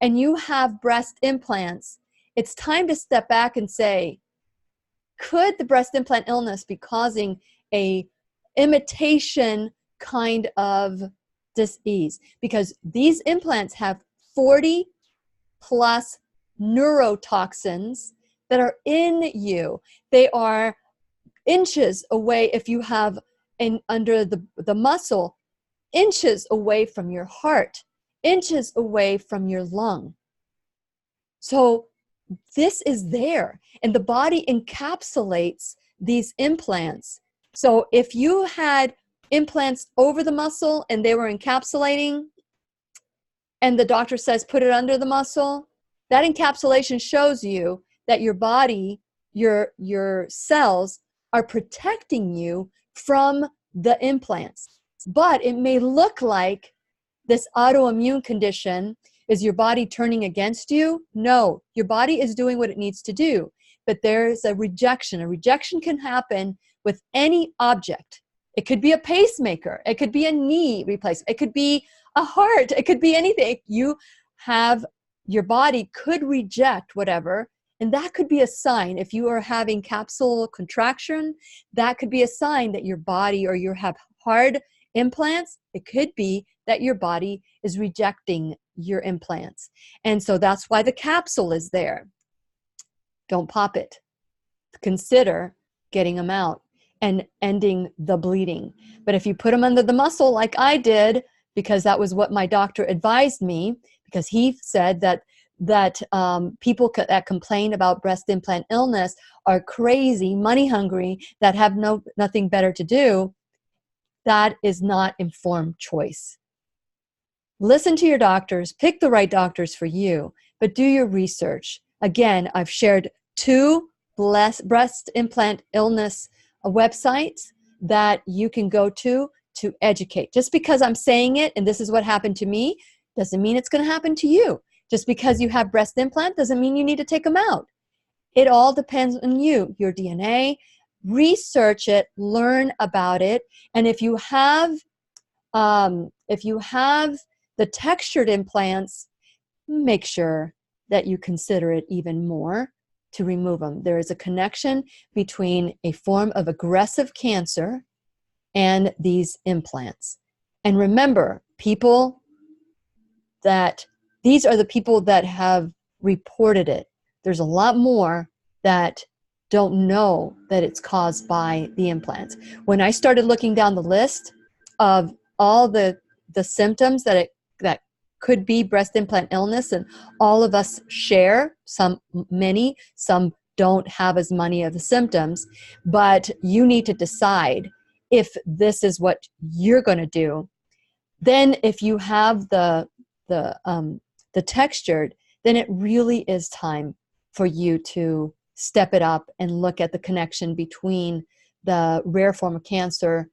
and you have breast implants, it's time to step back and say, could the breast implant illness be causing a imitation kind of disease? Because these implants have 40 plus neurotoxins that are in you. They are inches away, if you have under the muscle, inches away from your heart, inches away from your lung. So this is there, and the body encapsulates these implants. So if you had implants over the muscle and they were encapsulating, and the doctor says put it under the muscle, that encapsulation shows you that your body, your cells are protecting you from the implants. But it may look like this autoimmune condition. Is your body turning against you? No, your body is doing what it needs to do. But there's a rejection. A rejection can happen with any object. It could be a pacemaker. It could be a knee replacement. It could be a heart. It could be anything. Your body could reject whatever, and that could be a sign. If you are having capsule contraction, that could be a sign that your body, or you have hard implants, it could be that your body is rejecting your implants. And so that's why the capsule is there. Don't pop it. Consider getting them out and ending the bleeding. But if you put them under the muscle like I did, because that was what my doctor advised me, because he said that people that complain about breast implant illness are crazy, money hungry, that have nothing better to do. That is not informed choice. Listen to your doctors, pick the right doctors for you, but do your research. Again, I've shared 2 breast implant illness websites that you can go to educate. Just because I'm saying it and this is what happened to me, doesn't mean it's going to happen to you. Just because you have breast implant doesn't mean you need to take them out. It all depends on you, your DNA. Research it, learn about it, and if you have the textured implants, make sure that you consider it even more to remove them. There is a connection between a form of aggressive cancer and these implants. And remember, these are the people that have reported it. There's a lot more that don't know that it's caused by the implants. When I started looking down the list of all the symptoms that could be breast implant illness, and all of us share, some don't have as many of the symptoms, but you need to decide if this is what you're going to do. Then if you have the textured, then it really is time for you to step it up and look at the connection between the rare form of cancer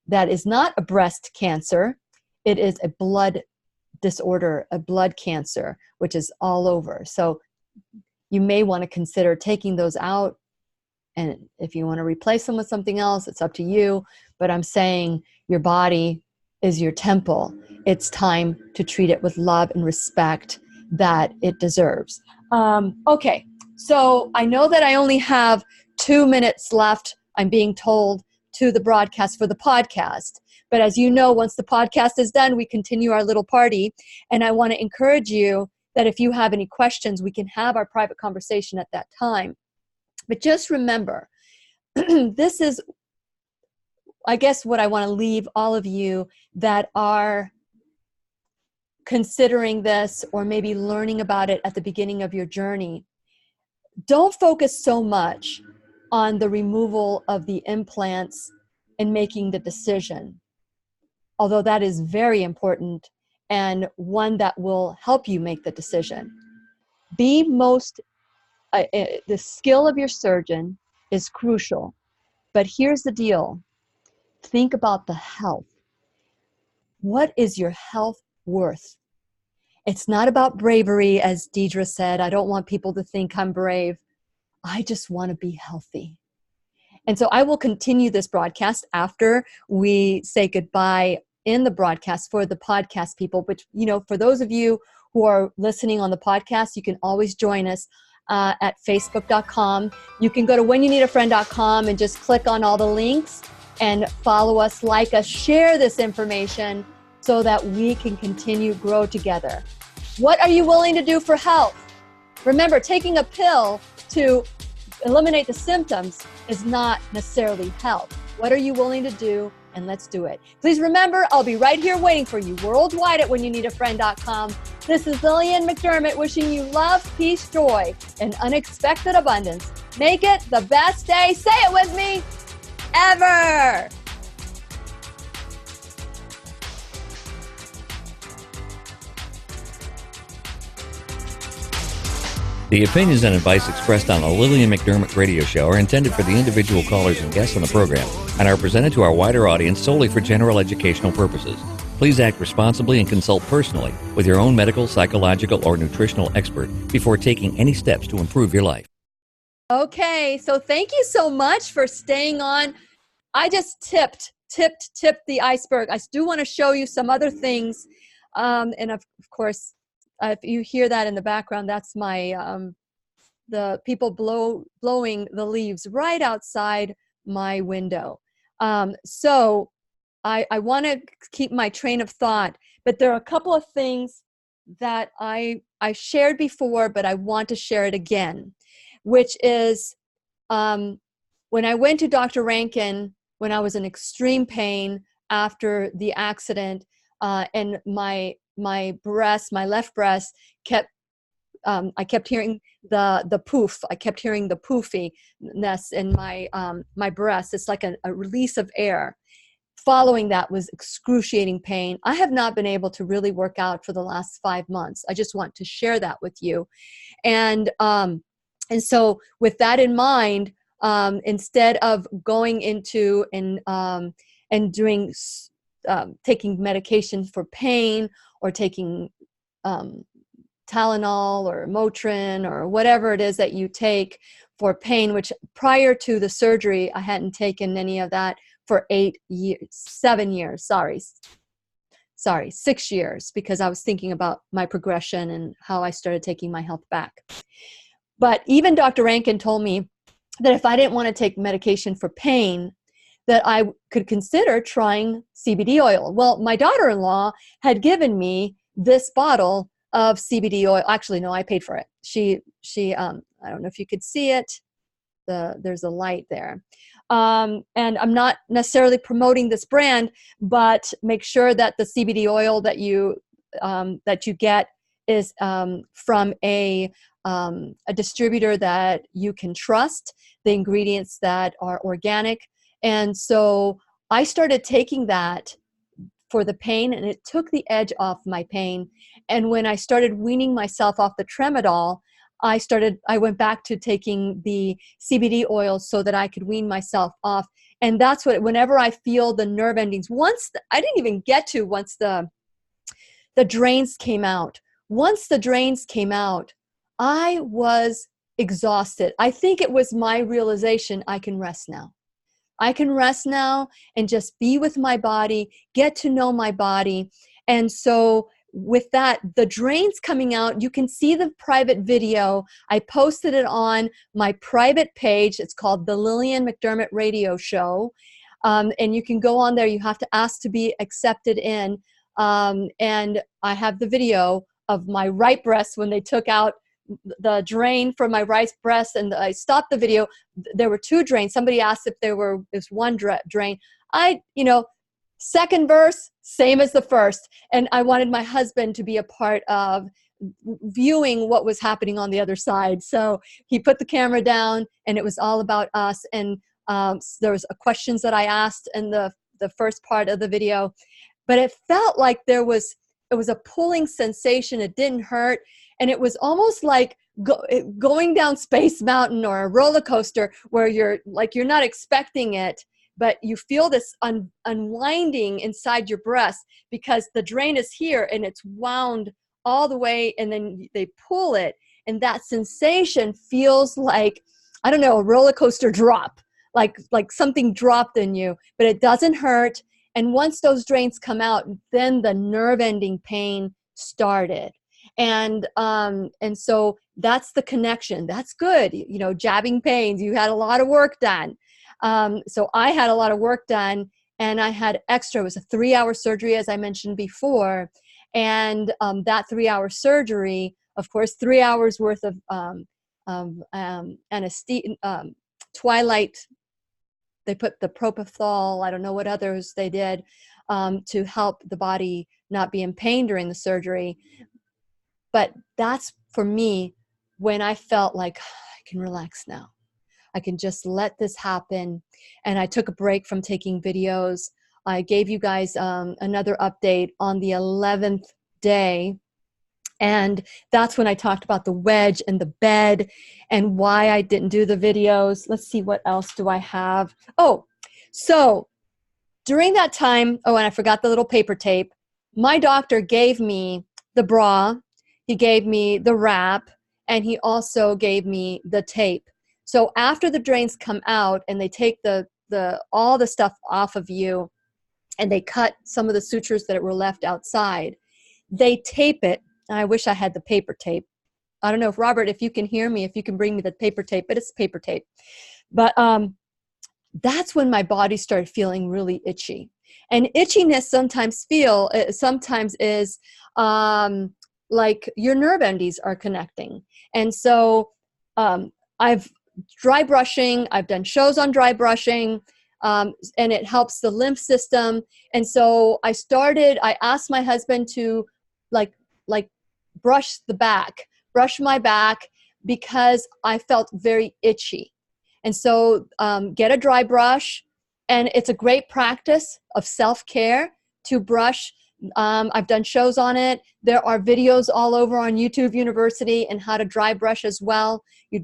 that is not a breast cancer. It is a blood disorder, a blood cancer, which is all over. So you may want to consider taking those out. And if you want to replace them with something else, it's up to you. But I'm saying your body is your temple. It's time to treat it with love and respect that it deserves. Okay. So I know that I only have 2 minutes left, I'm being told, to the broadcast for the podcast. But as you know, once the podcast is done, we continue our little party. And I want to encourage you that if you have any questions, we can have our private conversation at that time. But just remember, this is, I guess, what I want to leave all of you that are considering this or maybe learning about it at the beginning of your journey. Don't focus so much on the removal of the implants and making the decision, although that is very important and one that will help you make the decision. The skill of your surgeon is crucial. But here's the deal. Think about the health. What is your health worth? It's not about bravery, as Deidre said. I don't want people to think I'm brave. I just want to be healthy. And so I will continue this broadcast after we say goodbye in the broadcast for the podcast people. But, for those of you who are listening on the podcast, you can always join us at facebook.com. You can go to whenyounneedafriend.com and just click on all the links and follow us, like us, share this information so that we can continue grow together. What are you willing to do for health? Remember, taking a pill to eliminate the symptoms is not necessarily health. What are you willing to do? And let's do it. Please remember, I'll be right here waiting for you worldwide at whenyouneedafriend.com. This is Lillian McDermott wishing you love, peace, joy, and unexpected abundance. Make it the best day, say it with me, ever. The opinions and advice expressed on the Lillian McDermott radio show are intended for the individual callers and guests on the program and are presented to our wider audience solely for general educational purposes. Please act responsibly and consult personally with your own medical, psychological, or nutritional expert before taking any steps to improve your life. Okay, so thank you so much for staying on. I just tipped the iceberg. I do want to show you some other things, and of course, if you hear that in the background, that's my the people blowing the leaves right outside my window. So I want to keep my train of thought, but there are a couple of things that I shared before, but I want to share it again, which is when I went to Dr. Rankin when I was in extreme pain after the accident, and my left breast I kept hearing the poof. I kept hearing the poofiness in my breast. It's like a release of air. Following that was excruciating pain. I have not been able to really work out for the last 5 months. I just want to share that with you. And so with that in mind, instead of going into and doing taking medication for pain or taking Tylenol or Motrin or whatever it is that you take for pain, which prior to the surgery, I hadn't taken any of that for 6 years, because I was thinking about my progression and how I started taking my health back. But even Dr. Rankin told me that if I didn't want to take medication for pain, that I could consider trying CBD oil. Well, my daughter-in-law had given me this bottle of CBD oil. Actually, no, I paid for it. She I don't know if you could see it. There's a light there. And I'm not necessarily promoting this brand, but make sure that the CBD oil that you get is from a distributor that you can trust, the ingredients that are organic. And so I started taking that for the pain, and it took the edge off my pain. And when I started weaning myself off the Tramadol, I went back to taking the CBD oil so that I could wean myself off. And that's what, whenever I feel the nerve endings, I didn't even get to once the drains came out. Once the drains came out, I was exhausted. I think it was my realization, I can rest now. I can rest now and just be with my body, get to know my body. And so with that, the drains coming out, you can see the private video. I posted it on my private page. It's called The Lillian McDermott Radio Show. And you can go on there. You have to ask to be accepted in. And I have the video of my right breast when they took out the drain from my right breast, and I stopped the video. There were 2 drains. Somebody asked if there was one drain. Second verse, same as the first. And I wanted my husband to be a part of viewing what was happening on the other side. So he put the camera down, and it was all about us. And there was questions that I asked in the first part of the video, but it felt like it was a pulling sensation. It didn't hurt. And it was almost like going down Space Mountain or a roller coaster where you're not expecting it, but you feel this unwinding inside your breast because the drain is here and it's wound all the way, and then they pull it, and that sensation feels like, I don't know, a roller coaster drop, like something dropped in you, but it doesn't hurt. And once those drains come out, then the nerve ending pain started. And so that's the connection. That's good. Jabbing pains, you had a lot of work done. So I had a lot of work done, and I had extra. It was a 3-hour surgery, as I mentioned before. And that 3-hour surgery, of course, 3 hours worth of anesthesia, twilight. They put the propofol, I don't know what others they did, to help the body not be in pain during the surgery. But that's, for me, when I felt like I can relax now. I can just let this happen. And I took a break from taking videos. I gave you guys another update on the 11th day. And that's when I talked about the wedge and the bed and why I didn't do the videos. Let's see, what else do I have? Oh, so during that time, and I forgot the little paper tape. My doctor gave me the bra, he gave me the wrap, and he also gave me the tape. So after the drains come out and they take all the stuff off of you, and they cut some of the sutures that were left outside, they tape it. I wish I had the paper tape. I don't know if, Robert, if you can hear me, if you can bring me the paper tape, but it's paper tape. But that's when my body started feeling really itchy. And itchiness sometimes is like your nerve endings are connecting. And so I've dry brushing. I've done shows on dry brushing. And it helps the lymph system. And so I asked my husband to like brush my back because I felt very itchy. And so get a dry brush, and it's a great practice of self-care to brush. I've done shows on it. There are videos all over on YouTube University and how to dry brush as well. You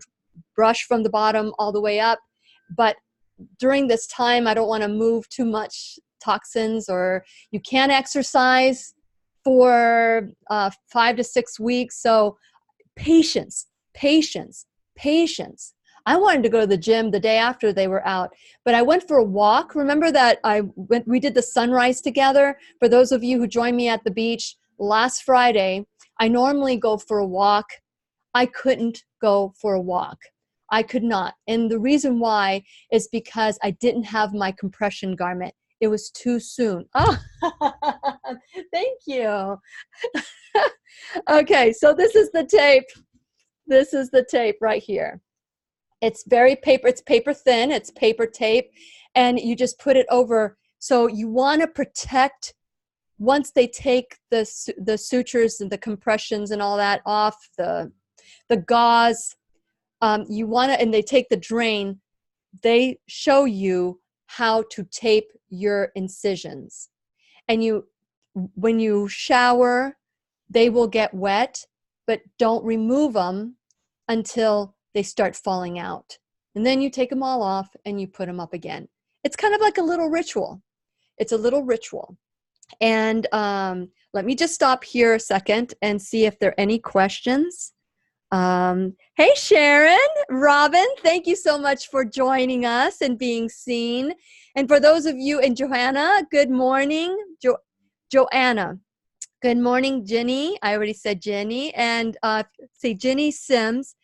brush from the bottom all the way up. But during this time, I don't want to move too much toxins, or you can't exercise for 5 to 6 weeks. So patience. I wanted to go to the gym the day after they were out, but I went for a walk. Remember that we did the sunrise together? For those of you who joined me at the beach last Friday, I normally go for a walk. I couldn't go for a walk. I could not. And the reason why is because I didn't have my compression garment. It was too soon. Oh, thank you. Okay, so this is the tape. This is the tape right here. It's it's paper thin, it's paper tape, and you just put it over. So you want to protect, once they take the sutures and the compressions and all that off, the gauze, you want to, and they take the drain, they show you how to tape your incisions. And when you shower, they will get wet, but don't remove them until they start falling out. And then you take them all off and you put them up again. It's kind of like a little ritual. It's a little ritual. And let me just stop here a second and see if there are any questions. Hey, Sharon, Robin, thank you so much for joining us and being seen. And for those of you, and Johanna, good morning. Joanna, good morning. Jenny, I already said Jenny. And say Jenny Sims,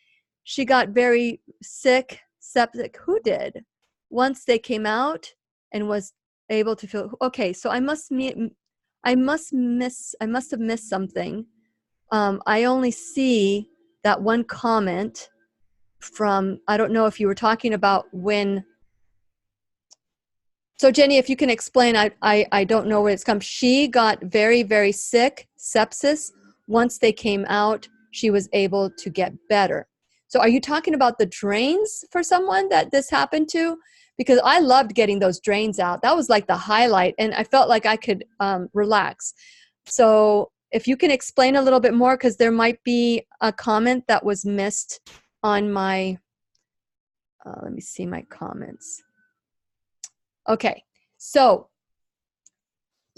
she got very sick, septic. Who did? Once they came out and was able to feel, okay, so I must have missed something. I only see that one comment from, I don't know if you were talking about when. So Jenny, if you can explain, I don't know where it's come. She got very, very sick, sepsis. Once they came out, she was able to get better. So are you talking about the drains for someone that this happened to? Because I loved getting those drains out. That was like the highlight, and I felt like I could relax. So if you can explain a little bit more, because there might be a comment that was missed on my, let me see my comments. Okay, so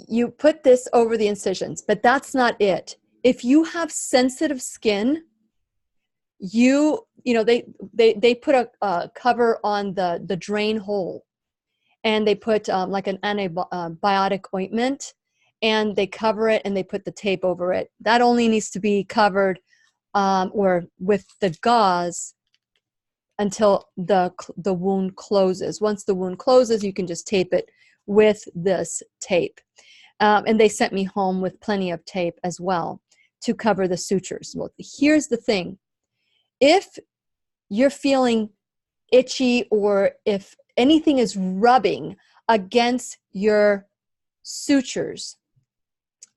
you put this over the incisions, but that's not it. If you have sensitive skin, you know, they put a cover on the drain hole, and they put like an antibiotic ointment, and they cover it and they put the tape over it. That only needs to be covered or with the gauze until the wound closes. Once the wound closes, you can just tape it with this tape. And they sent me home with plenty of tape as well to cover the sutures. Well, here's the thing. If you're feeling itchy, or if anything is rubbing against your sutures,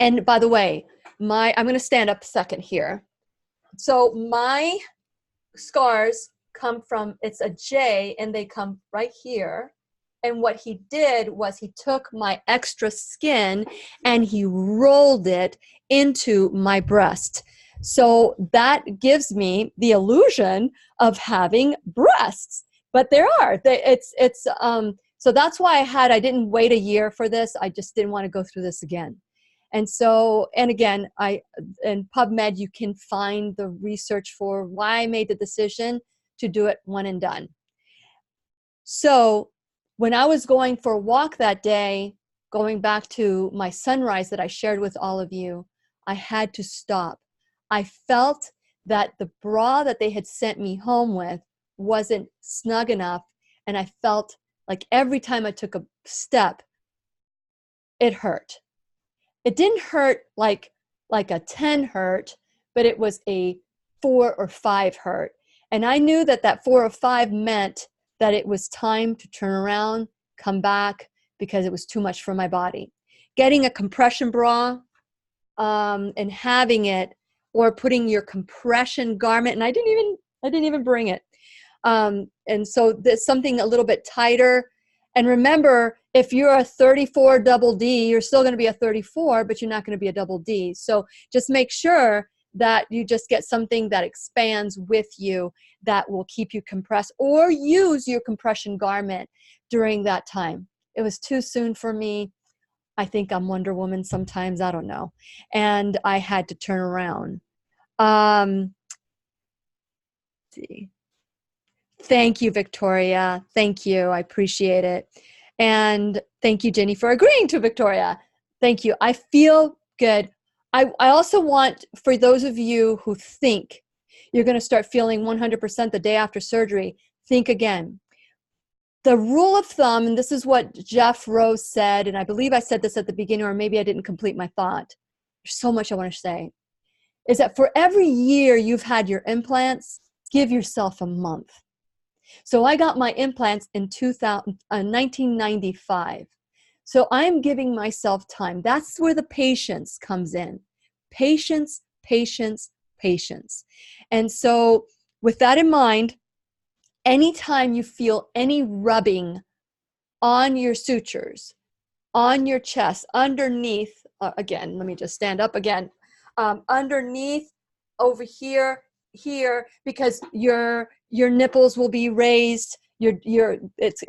and by the way, I'm going to stand up a second here. So my scars come from, it's a J, and they come right here. And what he did was he took my extra skin and he rolled it into my breast. So that gives me the illusion of having breasts, but there are. So that's why I didn't wait a year for this. I just didn't want to go through this again. And so, and again, in PubMed, you can find the research for why I made the decision to do it one and done. So when I was going for a walk that day, going back to my sunrise that I shared with all of you, I had to stop. I felt that the bra that they had sent me home with wasn't snug enough, and I felt like every time I took a step, it hurt. It didn't hurt like a 10 hurt, but it was a 4 or 5 hurt. And I knew that 4 or 5 meant that it was time to turn around, come back, because it was too much for my body. Getting a compression bra and having it, or putting your compression garment, and I didn't even bring it. And so there's something a little bit tighter. And remember, if you're a 34 double D, you're still going to be a 34, but you're not going to be a double D. So just make sure that you just get something that expands with you, that will keep you compressed, or use your compression garment during that time. It was too soon for me. I think I'm Wonder Woman sometimes, I don't know. And I had to turn around. See. Thank you, Victoria. Thank you. I appreciate it. And thank you, Jenny, for agreeing to Victoria. Thank you. I feel good. I also want, for those of you who think you're going to start feeling 100% the day after surgery, think again. The rule of thumb, and this is what Jeff Rose said, and I believe I said this at the beginning, or maybe I didn't complete my thought. There's so much I want to say. Is that for every year you've had your implants, give yourself a month. So I got my implants in 1995. So I'm giving myself time. That's where the patience comes in. Patience, patience, patience. And so with that in mind, anytime you feel any rubbing on your sutures, on your chest, underneath, again, let me just stand up again, underneath, over here, because your nipples will be raised. It's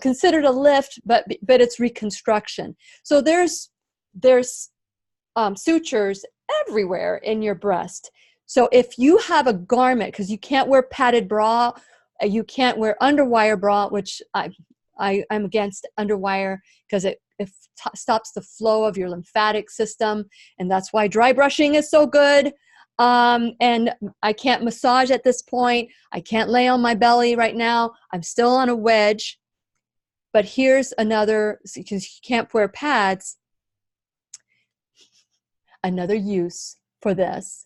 considered a lift, but it's reconstruction. So there's sutures everywhere in your breast. So if you have a garment, because you can't wear padded bra, you can't wear underwire bra, which I'm against underwire, because it stops the flow of your lymphatic system, and that's why dry brushing is so good. And I can't massage at this point. I can't lay on my belly right now. I'm still on a wedge. But here's another, because you can't wear pads, another use for this.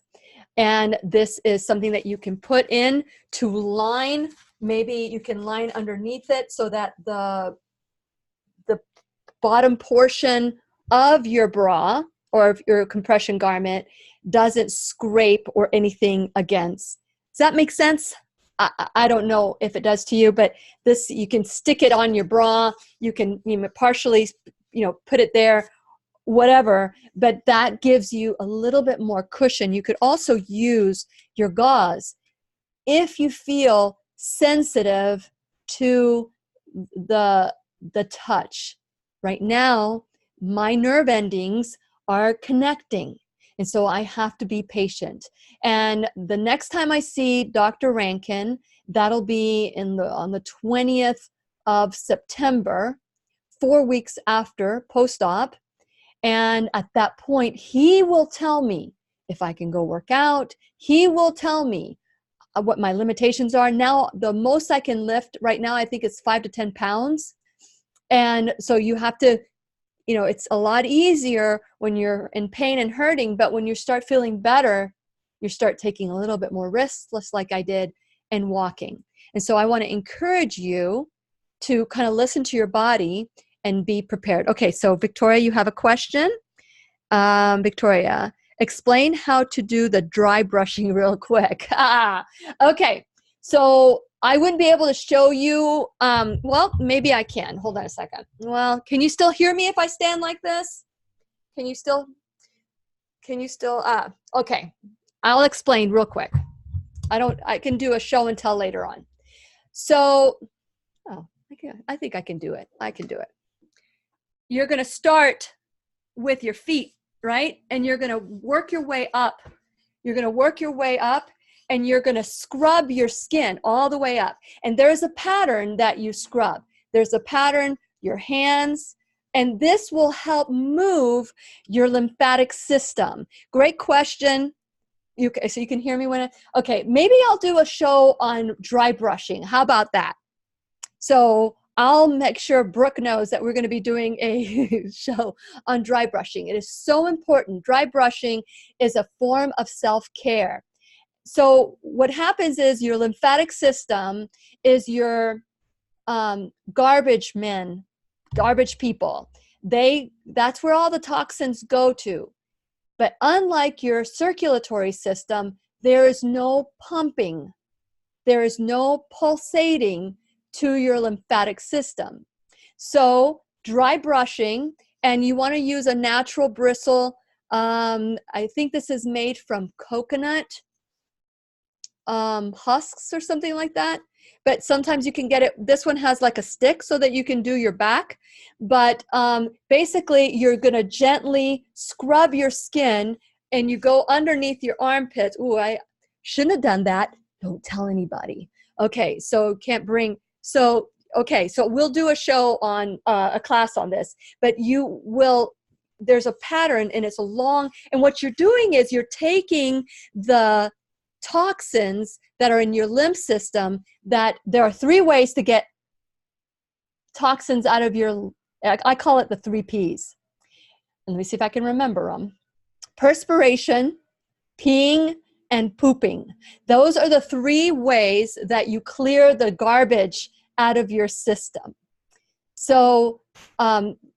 And this is something that you can put in to line. Maybe you can line underneath it so that the bottom portion of your bra or of your compression garment doesn't scrape or anything against. Does that make sense? I don't know if it does to you, but this, you can stick it on your bra. You can partially, put it there, whatever, but that gives you a little bit more cushion. You could also use your gauze if you feel sensitive to the touch. Right now, my nerve endings are connecting, and so I have to be patient. And the next time I see Dr. Rankin, that'll be on the 20th of September, 4 weeks after post-op. And at that point, he will tell me if I can go work out. He will tell me what my limitations are. Now, the most I can lift right now, I think it's 5 to 10 pounds. And so you have to, it's a lot easier when you're in pain and hurting, but when you start feeling better, you start taking a little bit more risks, just like I did, and walking. And so I want to encourage you to kind of listen to your body and be prepared. Okay, so Victoria, you have a question? Victoria, explain how to do the dry brushing real quick. Okay, so I wouldn't be able to show you, well, maybe I can. Hold on a second. Well, can you still hear me if I stand like this? Can you still, okay, I'll explain real quick. I can do a show and tell later on. So, I think I can do it. I can do it. You're going to start with your feet, right? And you're going to work your way up. You're going to work your way up, and you're going to scrub your skin all the way up. And there's a pattern that you scrub. There's a pattern, your hands, and this will help move your lymphatic system. Great question. So you can hear me okay, maybe I'll do a show on dry brushing. How about that? So I'll make sure Brooke knows that we're going to be doing a show on dry brushing. It is so important. Dry brushing is a form of self-care. So what happens is your lymphatic system is your garbage men, garbage people. That's where all the toxins go to. But unlike your circulatory system, there is no pumping. There is no pulsating to your lymphatic system. So dry brushing, and you want to use a natural bristle. I think this is made from coconut husks or something like that. But sometimes you can get it. This one has like a stick so that you can do your back. But basically, you're going to gently scrub your skin, and you go underneath your armpits. Ooh, I shouldn't have done that. Don't tell anybody. Okay, so can't bring. So, okay, so we'll do a show on a class on this, but there's a pattern, and it's a long, and what you're doing is you're taking the toxins that are in your lymph system, that there are 3 ways to get toxins out of I call it the 3 Ps. Let me see if I can remember them. Perspiration, peeing, and pooping. Those are the 3 ways that you clear the garbage out of your system. So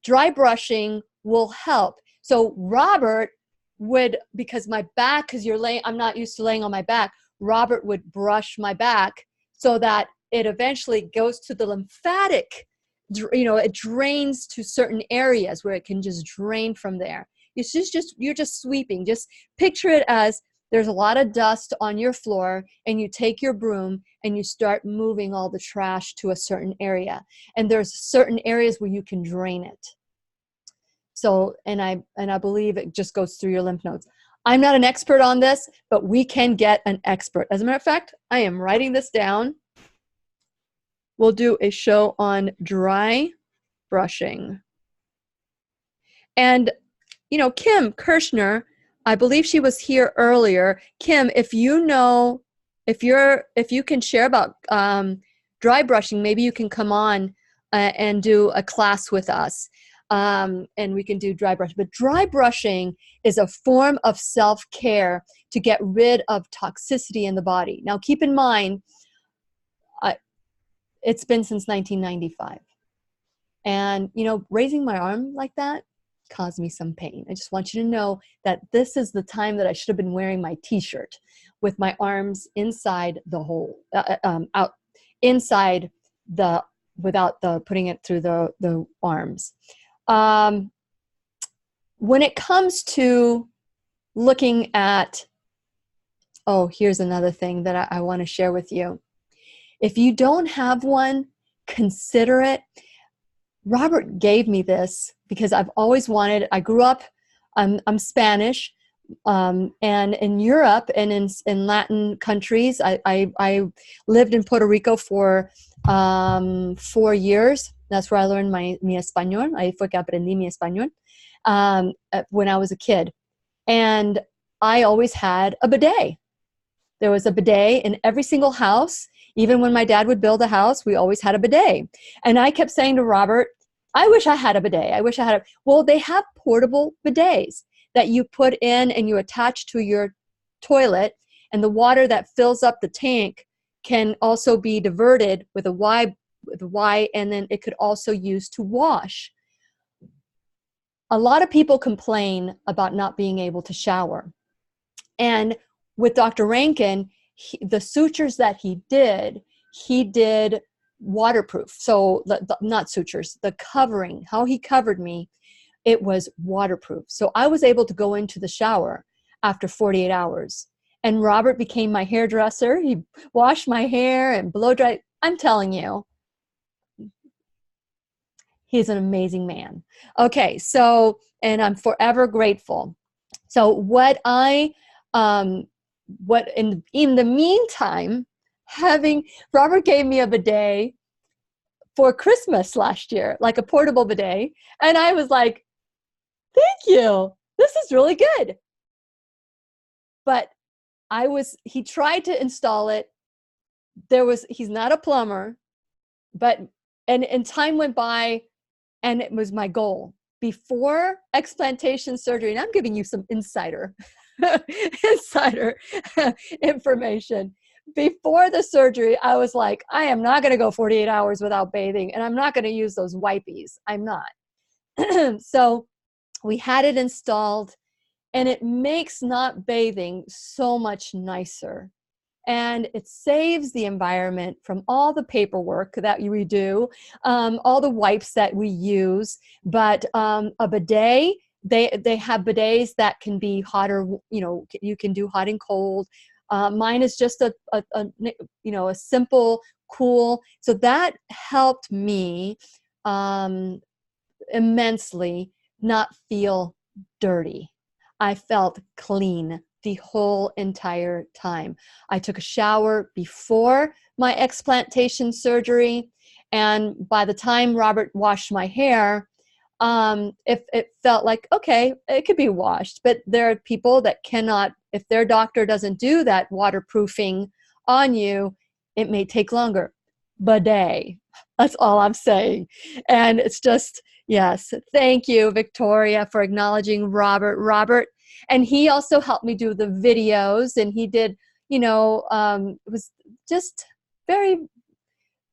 dry brushing will help. So Robert would, because my back, I'm not used to laying on my back, Robert would brush my back so that it eventually goes to the lymphatic, it drains to certain areas where it can just drain from there. You're just sweeping. Just picture it as there's a lot of dust on your floor, and you take your broom and you start moving all the trash to a certain area. And there's certain areas where you can drain it. So, and I believe it just goes through your lymph nodes. I'm not an expert on this, but we can get an expert. As a matter of fact, I am writing this down. We'll do a show on dry brushing. And, Kim Kirschner, I believe she was here earlier. Kim, if you can share about dry brushing, maybe you can come on and do a class with us. And we can do dry brushing. But dry brushing is a form of self-care to get rid of toxicity in the body. Now, keep in mind, it's been since 1995. And, raising my arm like that caused me some pain. I just want you to know that this is the time that I should have been wearing my t-shirt with my arms inside the hole, out inside without putting it through the arms. when it comes to looking at, oh, here's another thing that I want to share with you. If you don't have one, consider it. Robert gave me this because I've always wanted, I grew up, I'm Spanish, and in Europe and in Latin countries, I lived in Puerto Rico for 4 years. That's where I learned mi español. Ahí fue que aprendí mi español when I was a kid. And I always had a bidet. There was a bidet in every single house. Even when my dad would build a house, we always had a bidet. And I kept saying to Robert, I wish I had a bidet. I wish I had a, well, they have portable bidets that you put in and you attach to your toilet, and the water that fills up the tank can also be diverted with a Y, and then it could also use to wash. A lot of people complain about not being able to shower. And with Dr. Rankin, the sutures that he did waterproof. So not sutures, the covering, how he covered me, it was waterproof. So I was able to go into the shower after 48 hours. And Robert became my hairdresser. He washed my hair and blow dried. I'm telling you, he's an amazing man. Okay, so, and I'm forever grateful. So what in the meantime, Robert gave me a bidet for Christmas last year, like a portable bidet. And I was like, thank you. This is really good. But he tried to install it. He's not a plumber, and time went by, and it was my goal. Before explantation surgery, and I'm giving you some insider information. Before the surgery, I was like, I am not going to go 48 hours without bathing, and I'm not going to use those wipies. I'm not. So we had it installed, and it makes not bathing so much nicer. And it saves the environment from all the paperwork that we do, all the wipes that we use. But a bidet, they have bidets that can be hotter, you can do hot and cold. Mine is just a simple, cool. So that helped me immensely not feel dirty. I felt clean the whole entire time. I took a shower before my explantation surgery, and by the time Robert washed my hair, it felt like, okay, it could be washed. But there are people that cannot, if their doctor doesn't do that waterproofing on you, it may take longer. Bidet. That's all I'm saying. And it's just, yes, thank you, Victoria, for acknowledging Robert. And he also helped me do the videos, and he did, it was just very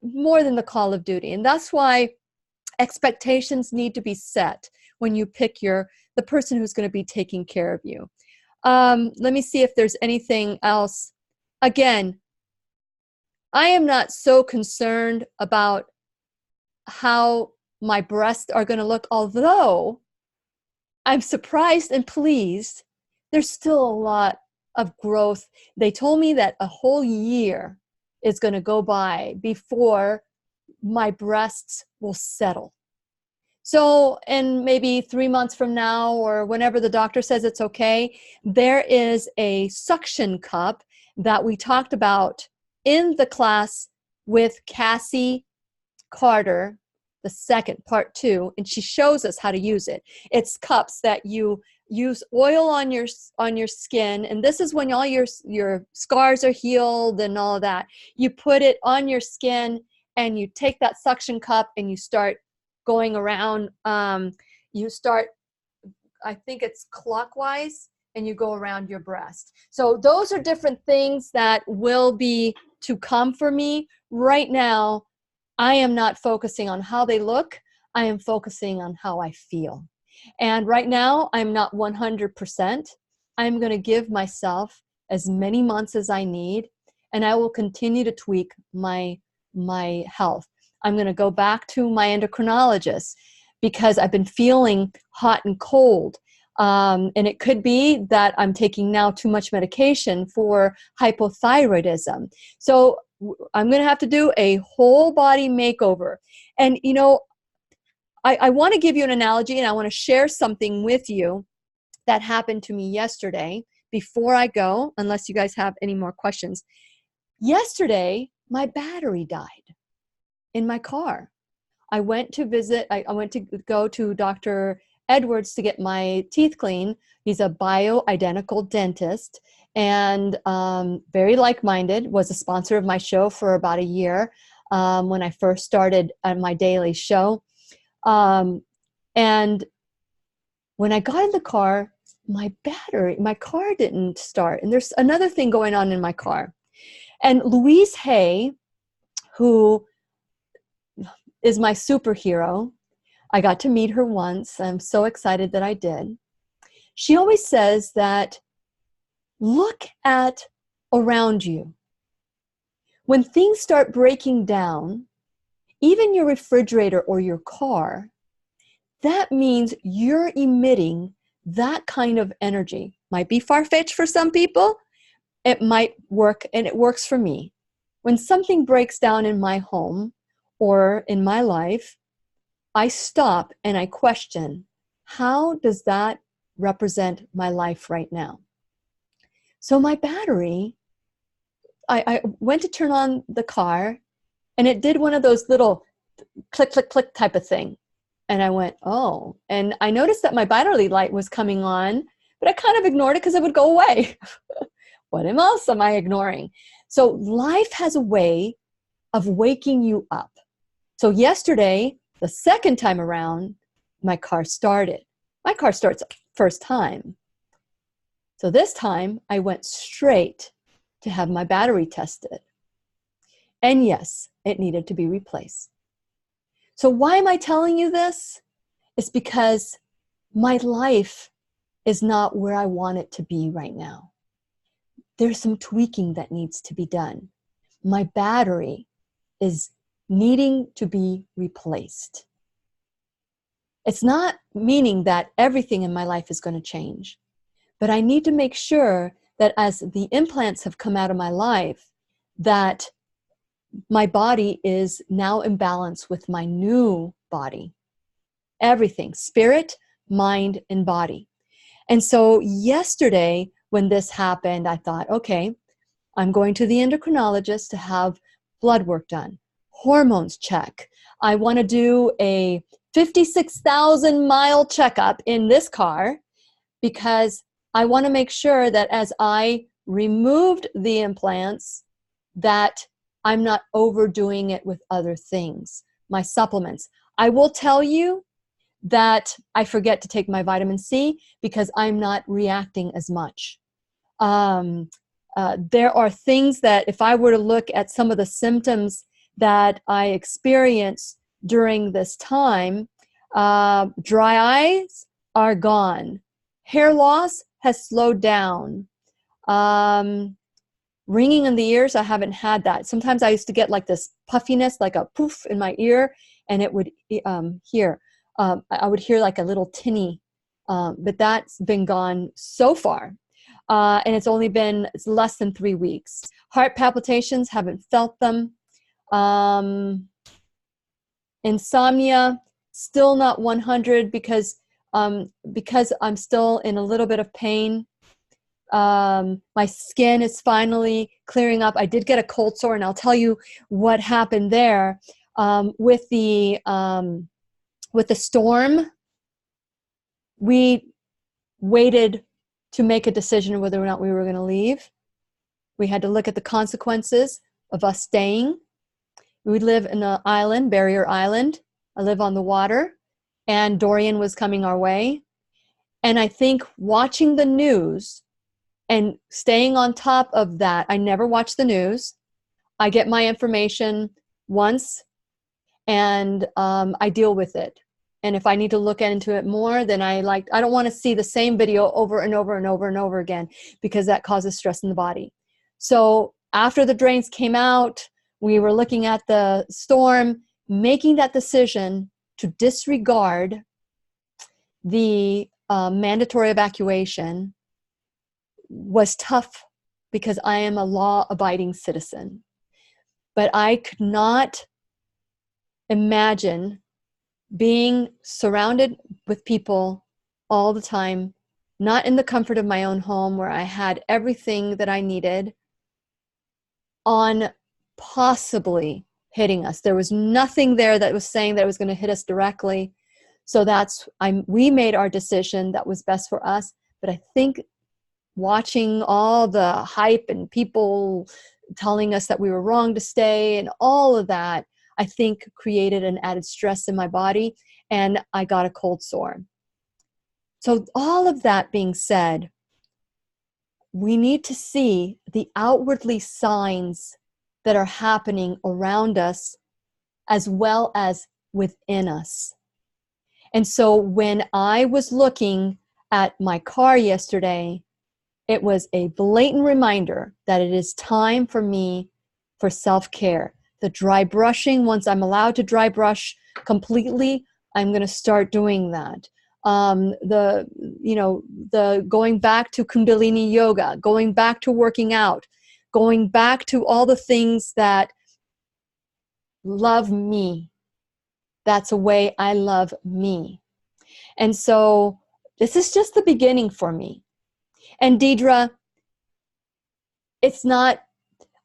more than the call of duty. And that's why expectations need to be set when you pick the person who's going to be taking care of you. Let me see if there's anything else. Again, I am not so concerned about how my breasts are going to look, although I'm surprised and pleased. There's still a lot of growth. They told me that a whole year is going to go by before my breasts will settle. So, and maybe 3 months from now, or whenever the doctor says it's okay, there is a suction cup that we talked about in the class with Cassie Carter, the second, part 2, and she shows us how to use it. It's cups that you use oil on your skin, and this is when all your scars are healed and all of that. You put it on your skin, and you take that suction cup and you start going around. You start, I think it's clockwise, and you go around your breast. So those are different things that will be to come for me. Right now, I am not focusing on how they look. I am focusing on how I feel. And right now, I'm not 100%. I'm going to give myself as many months as I need, and I will continue to tweak my health. I'm going to go back to my endocrinologist, because I've been feeling hot and cold. And it could be that I'm taking now too much medication for hypothyroidism. So I'm going to have to do a whole body makeover. And, you know, I want to give you an analogy, and I want to share something with you that happened to me yesterday before I go, unless you guys have any more questions. Yesterday, my battery died in my car. I went to visit, I went to go to Dr. Edwards to get my teeth clean. He's a bioidentical dentist and very like-minded, was a sponsor of my show for about a year when I first started on my daily show. And when I got in the car, my car didn't start. And there's another thing going on in my car. And Louise Hay, who is my superhero, I got to meet her once. I'm so excited that I did. She always says that look at around you. When things start breaking down, even your refrigerator or your car, that means you're emitting that kind of energy. Might be far-fetched for some people. It might work, and it works for me. When something breaks down in my home or in my life, I stop and I question, how does that represent my life right now? So my battery, I went to turn on the car, and it did one of those little click, click, click type of thing. And I went, oh. And I noticed that my battery light was coming on, but I kind of ignored it because it would go away. What else am I ignoring? So life has a way of waking you up. So yesterday, the second time around, my car started. My car starts first time. So this time, I went straight to have my battery tested. And yes, it needed to be replaced. So why am I telling you this? It's because my life is not where I want it to be right now. There's some tweaking that needs to be done. My battery is needing to be replaced. It's not meaning that everything in my life is going to change, but I need to make sure that as the implants have come out of my life, that my body is now in balance with my new body. Everything, spirit, mind, and body. And so yesterday, when this happened, I thought, okay, I'm going to the endocrinologist to have blood work done, hormones check. I want to do a 56,000 mile checkup in this car because I want to make sure that as I removed the implants, that I'm not overdoing it with other things, my supplements. I will tell you that I forget to take my vitamin C because I'm not reacting as much. There are things that if I were to look at some of the symptoms that I experienced during this time, dry eyes are gone. Hair loss has slowed down. Ringing in the ears, I haven't had that. Sometimes I used to get like this puffiness, like a poof in my ear, and it would I would hear like a little tinny, but that's been gone so far. And it's less than 3 weeks. Heart palpitations, haven't felt them. Insomnia, still not 100 because I'm still in a little bit of pain. My skin is finally clearing up. I did get a cold sore, and I'll tell you what happened there. With the storm, we waited to make a decision whether or not we were going to leave. We had to look at the consequences of us staying. We live in an island, Barrier Island. I live on the water, and Dorian was coming our way. And I think watching the news and staying on top of that, I never watch the news. I get my information once, and I deal with it. And if I need to look into it more, then I don't want to see the same video over and over and over and over again because that causes stress in the body. So after the drains came out, we were looking at the storm, making that decision to disregard the mandatory evacuation was tough because I am a law-abiding citizen. But I could not imagine being surrounded with people all the time, not in the comfort of my own home where I had everything that I needed, on possibly hitting us. There was nothing there that was saying that it was going to hit us directly. So we made our decision that was best for us. But I think watching all the hype and people telling us that we were wrong to stay and all of that, I think created an added stress in my body, and I got a cold sore. So all of that being said, we need to see the outwardly signs that are happening around us as well as within us. And so when I was looking at my car yesterday, it was a blatant reminder that it is time for me for self-care. The dry brushing, once I'm allowed to dry brush completely, I'm going to start doing that. The going back to Kundalini yoga, going back to working out, going back to all the things that love me. That's a way I love me. And so this is just the beginning for me. And Deidre, it's not,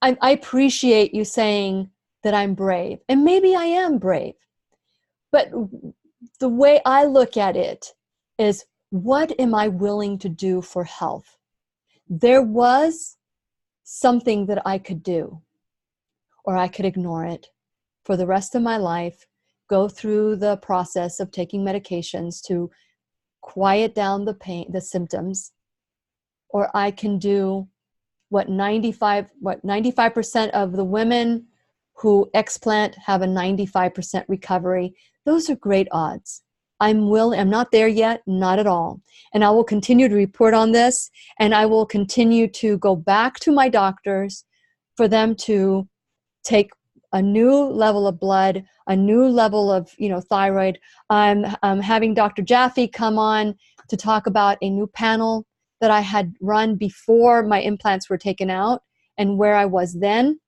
I appreciate you saying that I'm brave. And maybe I am brave. But the way I look at it is, what am I willing to do for health? There was something that I could do, or I could ignore it for the rest of my life, go through the process of taking medications to quiet down the pain, the symptoms, or I can do what 95% of the women who explant have a 95% recovery. Those are great odds. I'm not there yet, not at all. And I will continue to report on this, and I will continue to go back to my doctors for them to take a new level of blood, a new level of thyroid. I'm having Dr. Jaffe come on to talk about a new panel that I had run before my implants were taken out, and where I was then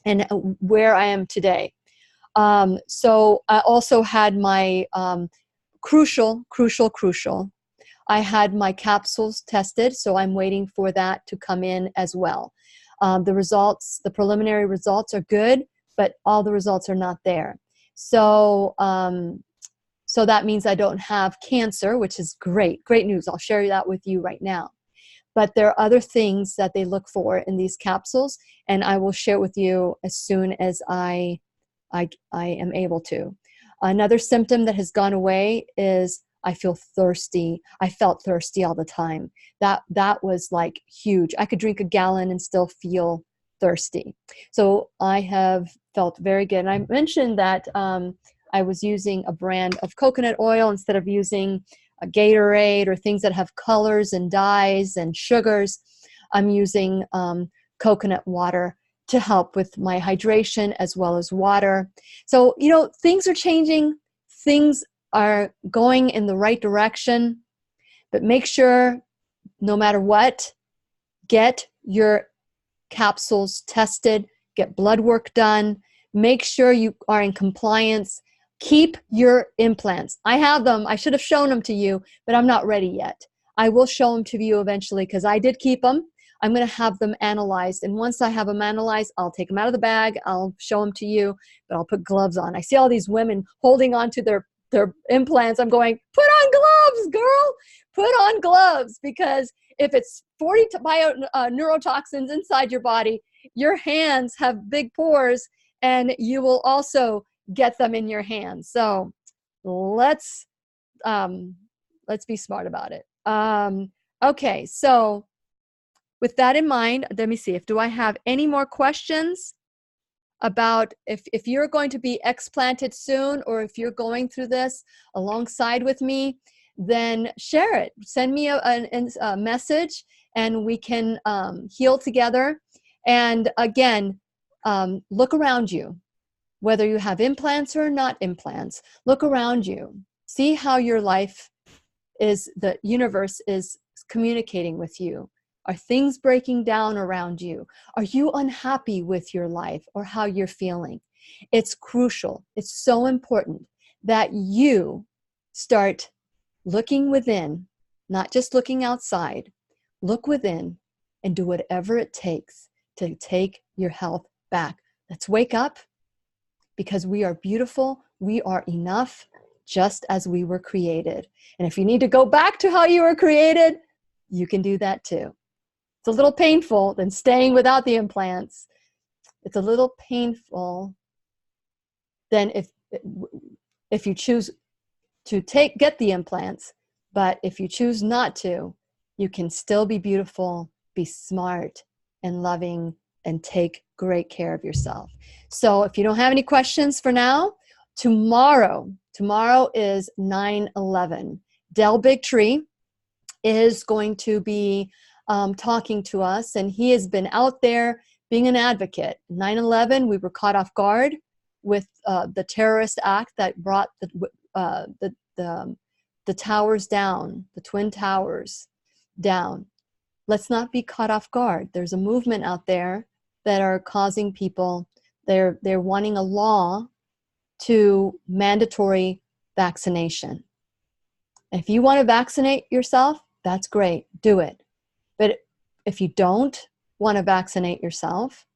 and where I am today. So I also had my crucial. I had my capsules tested, so I'm waiting for that to come in as well. The preliminary results are good, but all the results are not there. So so that means I don't have cancer, which is great news. I'll share that with you right now. But there are other things that they look for in these capsules, and I will share with you as soon as I am able to. Another symptom that has gone away is I feel thirsty. I felt thirsty all the time. That was like huge. I could drink a gallon and still feel thirsty. So I have felt very good. And I mentioned that I was using a brand of coconut oil instead of using a Gatorade or things that have colors and dyes and sugars. I'm using coconut water to help with my hydration as well as water. So, things are changing. Things are going in the right direction. But make sure, no matter what, get your capsules tested, get blood work done. Make sure you are in compliance. Keep your implants. I have them. I should have shown them to you, but I'm not ready yet. I will show them to you eventually because I did keep them. I'm going to have them analyzed. And once I have them analyzed, I'll take them out of the bag. I'll show them to you, but I'll put gloves on. I see all these women holding on to their implants. I'm going, put on gloves, girl. Put on gloves, because if it's 40 neurotoxins inside your body, your hands have big pores, and you will also get them in your hands. So let's be smart about it. Okay, so with that in mind, let me see, do I have any more questions about if you're going to be explanted soon, or if you're going through this alongside with me, then share it. Send me a message, and we can heal together. And again, look around you. whether you have implants or not implants, look around you. See how your life is, the universe is communicating with you. Are things breaking down around you? Are you unhappy with your life or how you're feeling? It's crucial. It's so important that you start looking within, not just looking outside. Look within and do whatever it takes to take your health back. Let's wake up, because we are beautiful. We are enough just as we were created. And if you need to go back to how you were created, you can do that too. It's a little painful than staying without the implants. It's a little painful than if you choose to get the implants, but if you choose not to, you can still be beautiful, be smart and loving, and take great care of yourself. So if you don't have any questions for now, tomorrow is 9/11. Del Bigtree is going to be talking to us, and he has been out there being an advocate. 9/11, we were caught off guard with the terrorist act that brought the towers down, the Twin Towers down. Let's not be caught off guard. There's a movement out there that are causing people, they're wanting a law to mandatory vaccination. If you want to vaccinate yourself, that's great, do it. But if you don't want to vaccinate yourself,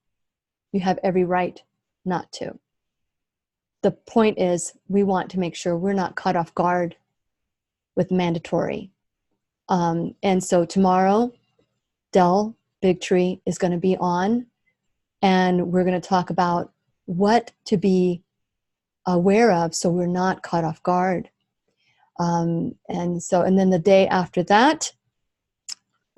you have every right not to. The point is, we want to make sure we're not caught off guard with mandatory. And so tomorrow, Del Bigtree is going to be on, and we're going to talk about what to be aware of so we're not caught off guard. And then the day after that,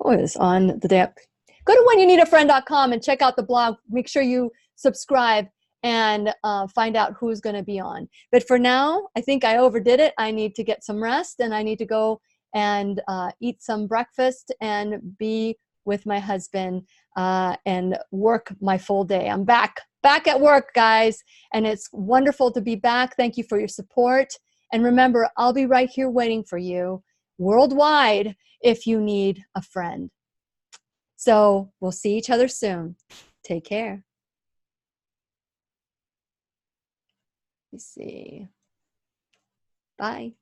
go to whenyouneedafriend.com and check out the blog. Make sure you subscribe and find out who's going to be on. But for now, I think I overdid it. I need to get some rest, and I need to go and eat some breakfast and be with my husband and work my full day. I'm back at work, guys, and it's wonderful to be back. Thank you for your support. And remember, I'll be right here waiting for you worldwide if you need a friend. So we'll see each other soon. Take care. Let me see. Bye.